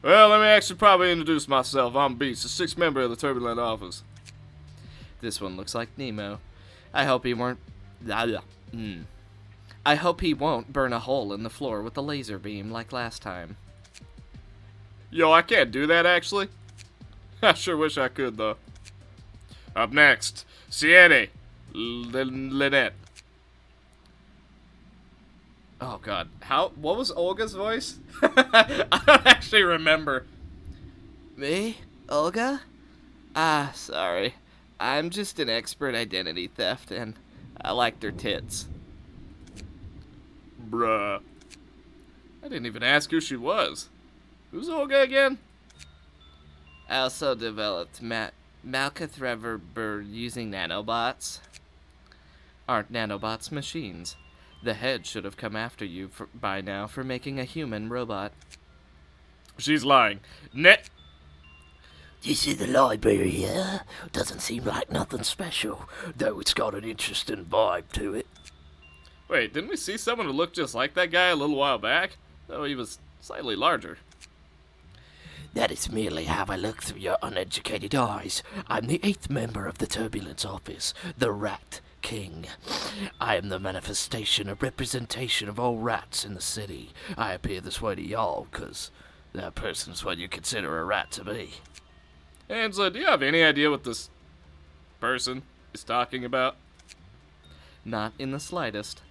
Well, let me actually probably introduce myself. I'm Beats, the 6th member of the Turbulent office. This one looks like Nemo. I hope he weren't... I hope he won't burn a hole in the floor with a laser beam like last time. Yo, I can't do that, actually. I sure wish I could, though. Up next, Siete. Lynette. Oh god, what was Olga's voice? I don't actually remember. Me? Olga? Ah, sorry. I'm just an expert identity theft, and I liked her tits. Bruh. I didn't even ask who she was. Who's Olga again? I also developed Malcathrever using nanobots. Aren't nanobots machines? The head should have come after you by now for making a human robot. She's lying. You see the library here? Doesn't seem like nothing special, though it's got an interesting vibe to it. Wait, didn't we see someone who looked just like that guy a little while back? Though he was slightly larger. That is merely how I look through your uneducated eyes. I'm the 8th member of the Turbulence office, the Rat King. I am the manifestation, a representation of all rats in the city. I appear this way to y'all, 'cause that person's what you consider a rat to be. Angela, do you have any idea what this person is talking about? Not in the slightest.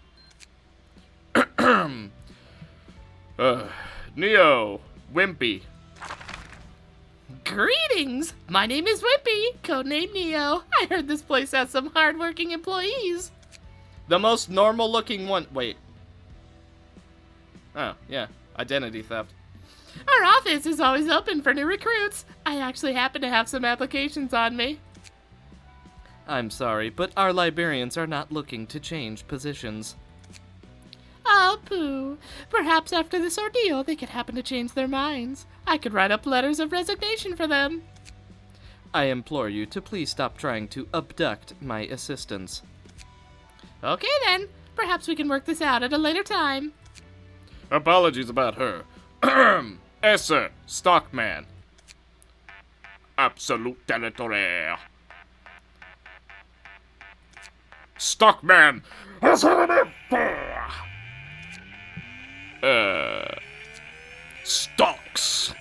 Neo, Wimpy. Greetings! My name is Wimpy, codename Neo. I heard this place has some hardworking employees. The most normal looking one. Wait. Oh, yeah. Identity theft. Our office is always open for new recruits. I actually happen to have some applications on me. I'm sorry, but our librarians are not looking to change positions. Oh, pooh. Perhaps after this ordeal, they could happen to change their minds. I could write up letters of resignation for them. I implore you to please stop trying to abduct my assistants. Okay then. Perhaps we can work this out at a later time. Apologies about her. Esser, Stockman. Absolute territory. Stockman. Stocks.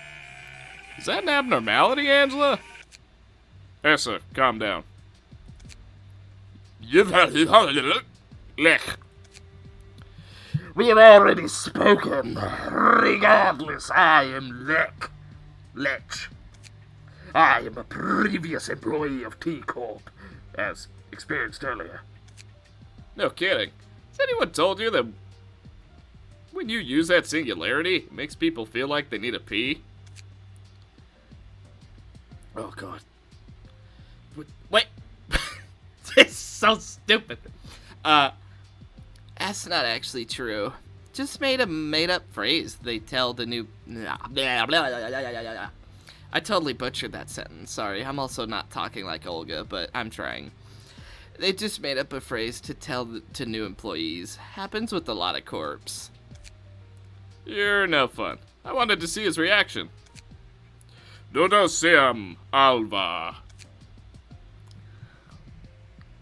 Is that an abnormality, Angela? Esser, calm down. Lech. We have already spoken. Regardless, I am Lech. I am a previous employee of Corp, as experienced earlier. No kidding. Has anyone told you that when you use that singularity, it makes people feel like they need a pee? Oh god. Wait. It's so stupid. That's not actually true. Just made a made-up phrase they tell the new... I totally butchered that sentence. Sorry, I'm also not talking like Olga, but I'm trying. They just made up a phrase to tell to new employees. Happens with a lot of corps. You're no fun. I wanted to see his reaction. Dodo Siam Alva.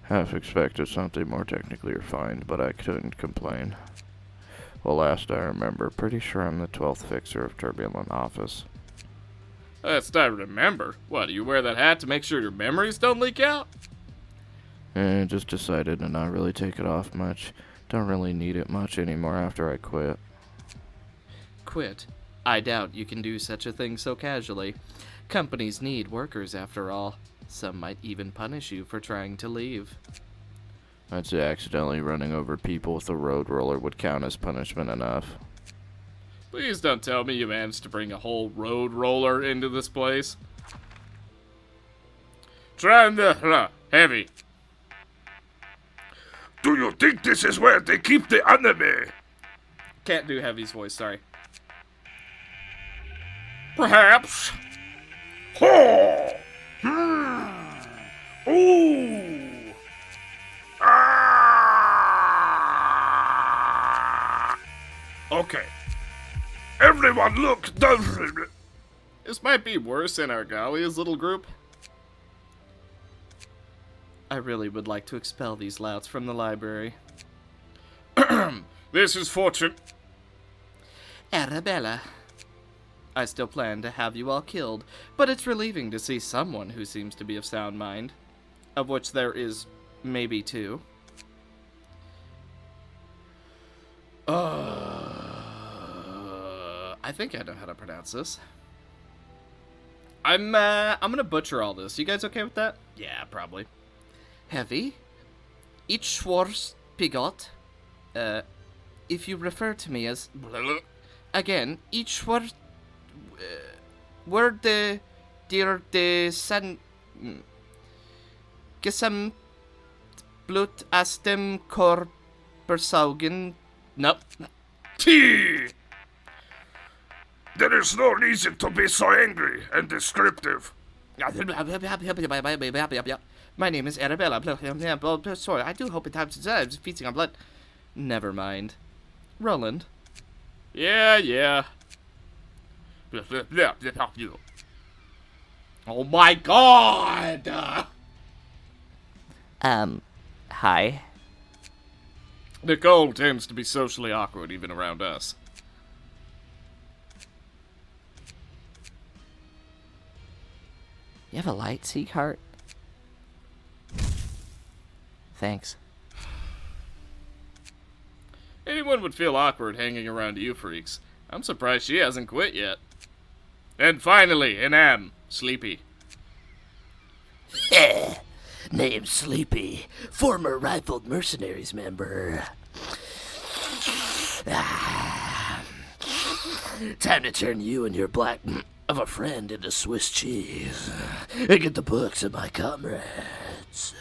Half expected something more technically refined, but I couldn't complain. Well, last I remember, pretty sure I'm the 12th fixer of Turbulent Office. Last I remember. What, do you wear that hat to make sure your memories don't leak out? Just decided to not really take it off much. Don't really need it much anymore after I quit. Quit? I doubt you can do such a thing so casually. Companies need workers after all. Some might even punish you for trying to leave. I'd say accidentally running over people with a road roller would count as punishment enough. Please don't tell me you managed to bring a whole road roller into this place. Try the heavy. Do you think this is where they keep the anime? Can't do Heavy's voice, sorry. Perhaps. Ho! Ooh! Ah! Okay. Everyone look. This might be worse than Argalia's little group. I really would like to expel these louts from the library. This is Fortune. Arabella. I still plan to have you all killed, but it's relieving to see someone who seems to be of sound mind. Of which there is maybe two. I think I know how to pronounce this. I'm gonna butcher all this. You guys okay with that? Yeah, probably. Heavy. Ich schwors pigot. If you refer to me as... Again, ich schwor... word de... dir de san... Gesam... Blut aus dem Corp versaugen... Nope. Tea! There is no reason to be so angry and descriptive. My name is Arabella. Sorry, I do hope it times it's feasting on blood. Never mind. Roland. Yeah. Oh my god! Hi. Nicole tends to be socially awkward even around us. You have a light, Seaheart? Thanks. Anyone would feel awkward hanging around you freaks. I'm surprised she hasn't quit yet. And finally, Inam, Sleepy. Name Sleepy, former Rifled Mercenaries member. Time to turn you and your black of a friend into Swiss cheese. And get the books of my comrades.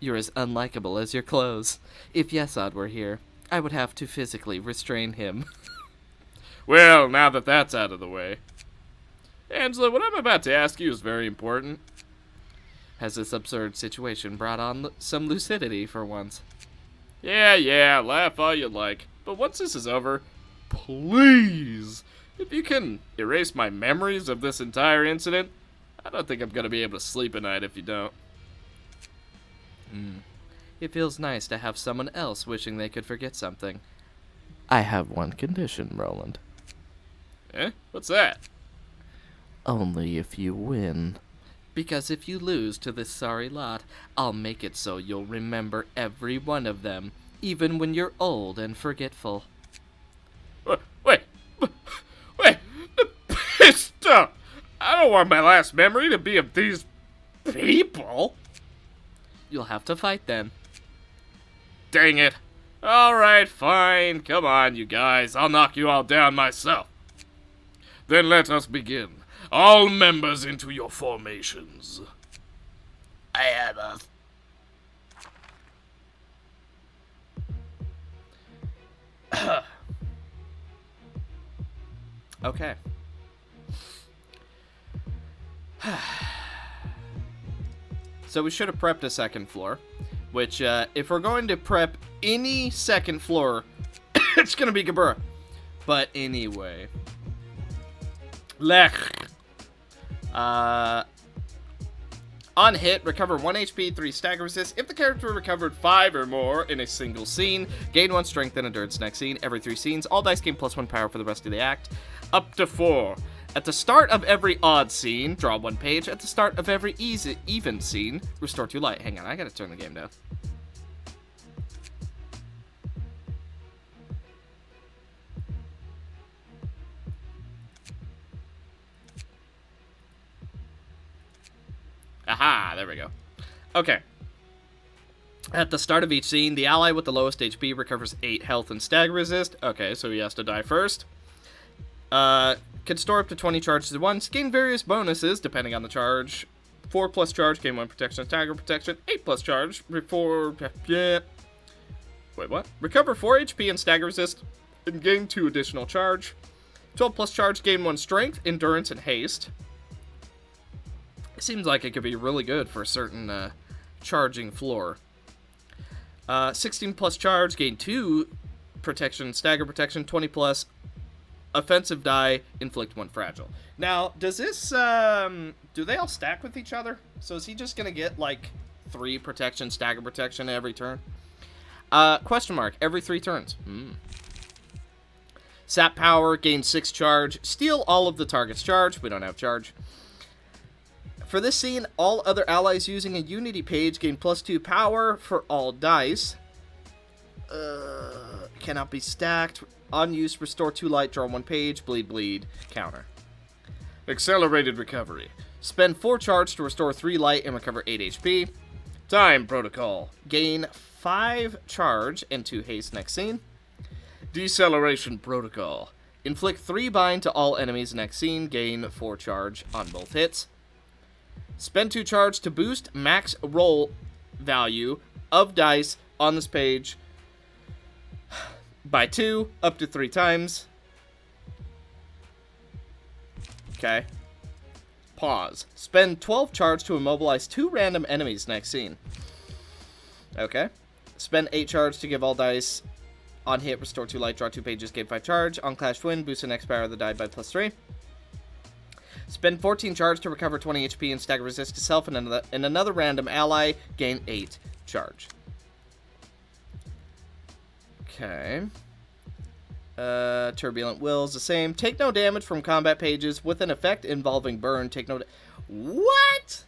You're as unlikable as your clothes. If Yesod were here, I would have to physically restrain him. Well, now that that's out of the way. Angela, what I'm about to ask you is very important. Has this absurd situation brought on some lucidity for once? Yeah, laugh all you like. But once this is over, please, if you can erase my memories of this entire incident, I don't think I'm going to be able to sleep at night if you don't. It feels nice to have someone else wishing they could forget something. I have one condition, Roland. Eh? What's that? Only if you win. Because if you lose to this sorry lot, I'll make it so you'll remember every one of them, even when you're old and forgetful. Wait, the pistol! I don't want my last memory to be of these people. You'll have to fight then. Dang it. Alright, fine. Come on, you guys. I'll knock you all down myself. Then let us begin. All members into your formations. I had a... Okay. So we should have prepped a second floor. Which, if we're going to prep any second floor, it's going to be Gabura. But anyway. Lech. On hit, recover 1 HP, 3 stagger resist. If the character recovered 5 or more in a single scene, gain 1 strength and endurance next scene. Every 3 scenes, all dice gain +1 power for the rest of the act. Up to 4. At the start of every odd scene, draw 1 page. At the start of every even scene, restore 2 light. Hang on, I gotta turn the game down. Aha, there we go. Okay. At the start of each scene, the ally with the lowest HP recovers 8 health and stagger resist. Okay, so he has to die first. Can store up to 20 charges at once. Gain various bonuses depending on the charge. 4+ charge, gain 1 protection, stagger protection. 8+ charge, Wait, what? Recover 4 HP and stagger resist, and gain 2 additional charge. 12+ charge, gain 1 strength, endurance, and haste. It seems like it could be really good for a certain charging floor. 16+ charge, gain 2 protection, stagger protection, 20+. Offensive die, inflict 1 fragile. Now, does this, do they all stack with each other? So is he just gonna get, like, 3 protection, stagger protection every turn? Question mark, every 3 turns. Sap power, gain 6 charge, steal all of the target's charge. We don't have charge. For this scene, all other allies using a unity page gain +2 power for all dice. Cannot be stacked. Unused, restore 2 light, draw 1 page, bleed, counter. Accelerated recovery. Spend 4 charge to restore 3 light and recover 8 HP. Time protocol. Gain 5 charge and 2 haste next scene. Deceleration protocol. Inflict 3 bind to all enemies next scene, gain 4 charge on both hits. Spend 2 charge to boost max roll value of dice on this page by 2, up to 3 times. Okay. Pause. Spend 12 charge to immobilize 2 random enemies next scene. Okay. Spend 8 charge to give all dice on hit, restore 2 light, draw 2 pages, gain 5 charge. On Clash Twin, boost the next power of the die by +3. Spend 14 charge to recover 20 HP and stagger resist to self and another random ally, gain 8 charge. Okay. Turbulent Will's the same. Take no damage from combat pages with an effect involving burn. Take no... What?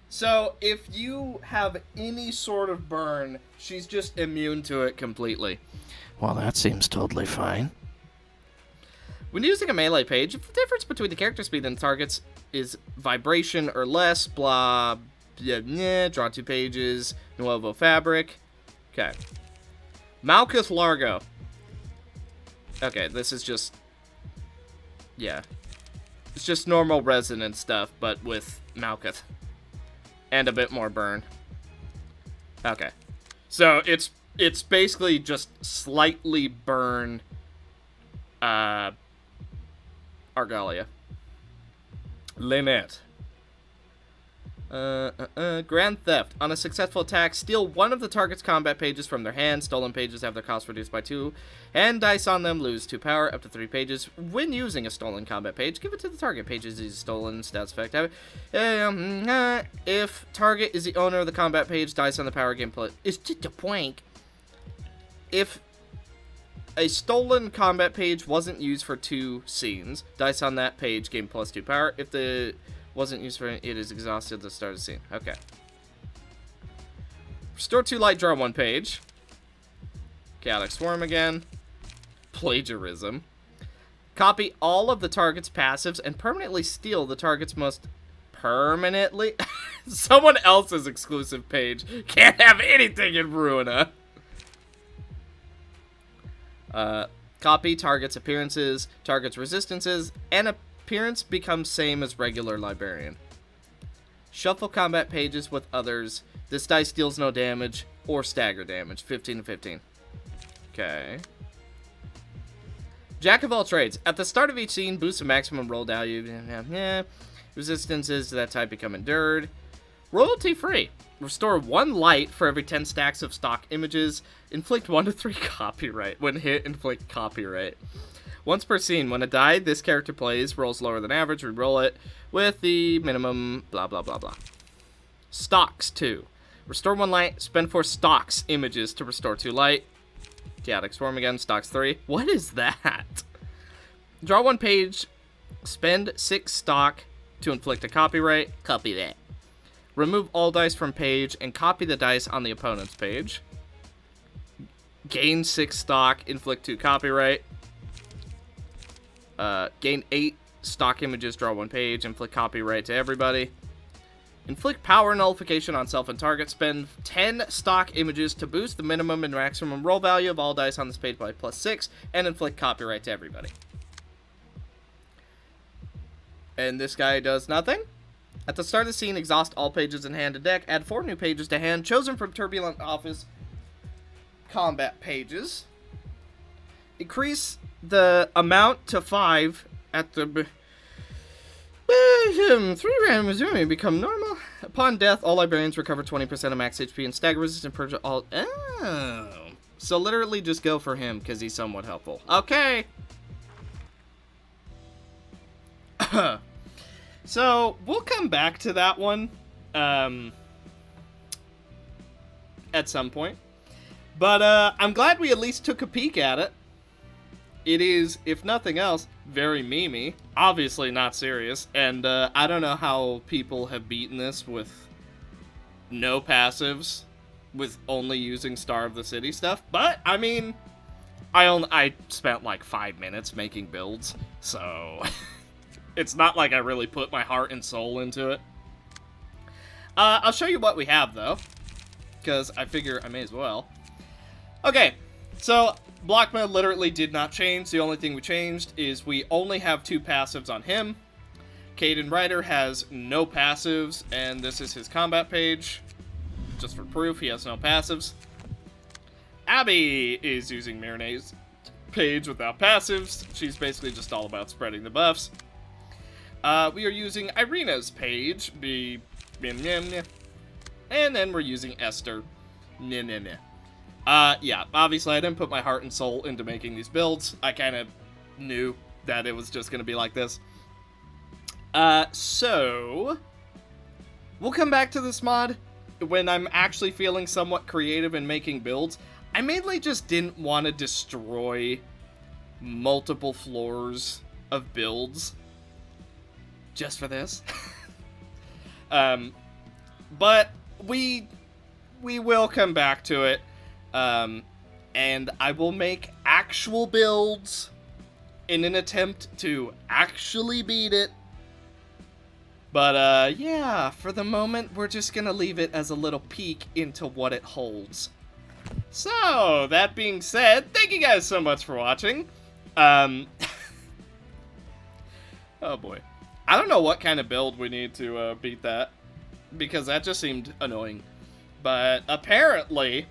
So, if you have any sort of burn, she's just immune to it completely. Well, that seems totally fine. When using a melee page, if the difference between the character speed and the targets is vibration or less, blah, draw 2 pages, Nuevo Fabric. Okay. Malkuth Largo. Okay, this is just... Yeah. It's just normal resonance stuff, but with Malkuth. And a bit more burn. Okay. So, it's basically just slightly burn... Argalia. Lynette. Grand Theft. On a successful attack, steal one of the target's combat pages from their hand. Stolen pages have their cost reduced by 2. And dice on them lose 2 power, up to 3 pages. When using a stolen combat page, give it to the target. Pages is stolen, stats effect. If target is the owner of the combat page, dice on the power gameplay. It's just a point. If a stolen combat page wasn't used for 2 scenes, dice on that page gain +2 power. If the wasn't used for it is exhausted at the start of the scene. Okay. Restore 2 light, draw 1 page. Chaotic Swarm again. Plagiarism. Copy all of the target's passives and permanently steal the target's most permanently... Someone else's exclusive page. Can't have anything in Ruina. Copy target's appearances, target's resistances, and appearance becomes same as regular librarian. Shuffle combat pages with others. This dice deals no damage or stagger damage. 15 to 15. Okay. Jack of all trades. At the start of each scene, boost the maximum roll value. Resistances to that type become endured. Royalty free. Restore 1 light for every 10 stacks of stock images. Inflict 1 to 3 copyright. When hit, inflict copyright. Once per scene, when a die this character plays rolls lower than average, reroll it with the minimum blah blah blah blah. Stocks 2. Restore 1 light, spend 4 stocks images to restore 2 light. Chaotic Swarm again, stocks 3. What is that? Draw 1 page, spend 6 stock to inflict a copyright. Copy that. Remove all dice from page and copy the dice on the opponent's page. Gain 6 stock, inflict 2 copyright. Gain 8 stock images, draw 1 page, inflict copyright to everybody. Inflict power nullification on self and target. Spend 10 stock images to boost the minimum and maximum roll value of all dice on this page by +6, and inflict copyright to everybody. And this guy does nothing. At the start of the scene, exhaust all pages in hand to deck. Add 4 new pages to hand, chosen from Turbulent Office combat pages. Increase the amount to 5 at the 3 random zooming become normal. Upon death, all librarians recover 20% of max HP and stagger resistant purge all. Oh. So literally just go for him because he's somewhat helpful. Okay. So we'll come back to that one at some point. But I'm glad we at least took a peek at it. It is, if nothing else, very memey. Obviously not serious. And I don't know how people have beaten this with no passives, with only using Star of the City stuff. But, I mean, I spent like 5 minutes making builds, so it's not like I really put my heart and soul into it. I'll show you what we have, though, because I figure I may as well. Okay, so block mode literally did not change. The only thing we changed is we only have 2 passives on him. Caden Ryder has no passives, and this is his combat page. Just for proof, he has no passives. Abby is using Marine's page without passives. She's basically just all about spreading the buffs. We are using Irina's page, and then we're using Esther. Yeah, obviously I didn't put my heart and soul into making these builds. I kind of knew that it was just going to be like this. So we'll come back to this mod when I'm actually feeling somewhat creative in making builds. I mainly just didn't want to destroy multiple floors of builds just for this. But we will come back to it. And I will make actual builds in an attempt to actually beat it. But, yeah, for the moment, we're just gonna leave it as a little peek into what it holds. So, that being said, thank you guys so much for watching. Oh boy. I don't know what kind of build we need to, beat that, because that just seemed annoying. But, apparently,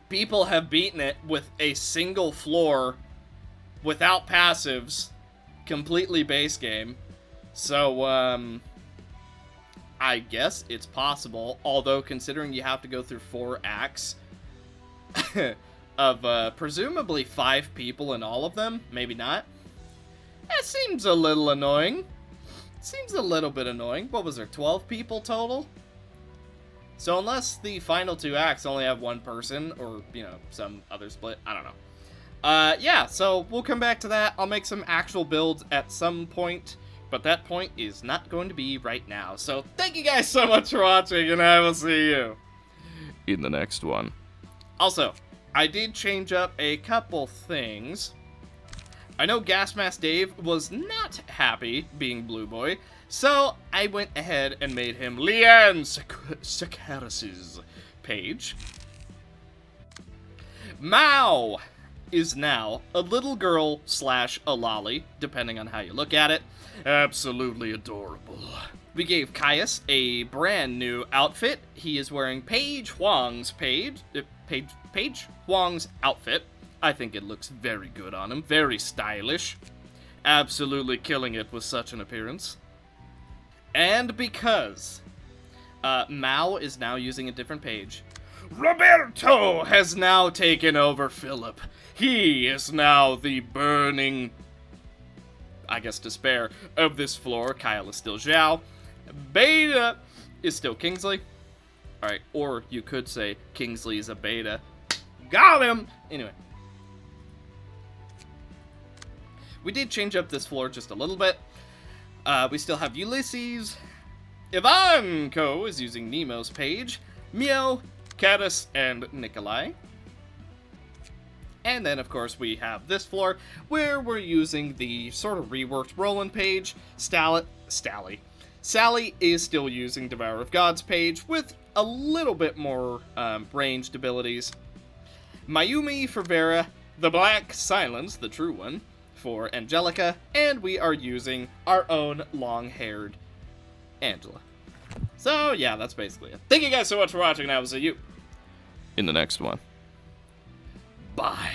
people have beaten it with a single floor, without passives, completely base game. So, I guess it's possible, although considering you have to go through 4 acts of, presumably 5 people in all of them, maybe not. That seems a little annoying. Seems a little bit annoying. What was there, 12 people total? So unless the final 2 acts only have 1 person, or, you know, some other split, I don't know. Yeah, so we'll come back to that. I'll make some actual builds at some point, but that point is not going to be right now. So thank you guys so much for watching, and I will see you in the next one. Also, I did change up a couple things. I know Gas Mask Dave was not happy being Blue Boy, so I went ahead and made him Leanne Sakaris's page. Mao is now a little girl / a lolly, depending on how you look at it. Absolutely adorable. We gave Caius a brand new outfit. He is wearing Paige Huang's Paige Huang's outfit. I think it looks very good on him. Very stylish. Absolutely killing it with such an appearance. And because Mao is now using a different page. Roberto has now taken over Philip. He is now the burning, I guess, despair of this floor. Kyle is still Zhao. Beta is still Kingsley. Alright, or you could say Kingsley is a beta. Got him! Anyway. We did change up this floor just a little bit. We still have Ulysses. Ivanko is using Nemo's page. Mio, Caddis, and Nikolai. And then, of course, we have this floor, where we're using the sort of reworked Roland page. Sally is still using Devourer of Gods page, with a little bit more ranged abilities. Mayumi for Vera, the Black Silence, the true one, for Angelica, and we are using our own long-haired Angela. So, yeah, that's basically it. Thank you guys so much for watching, and I will see you In the next one. bye.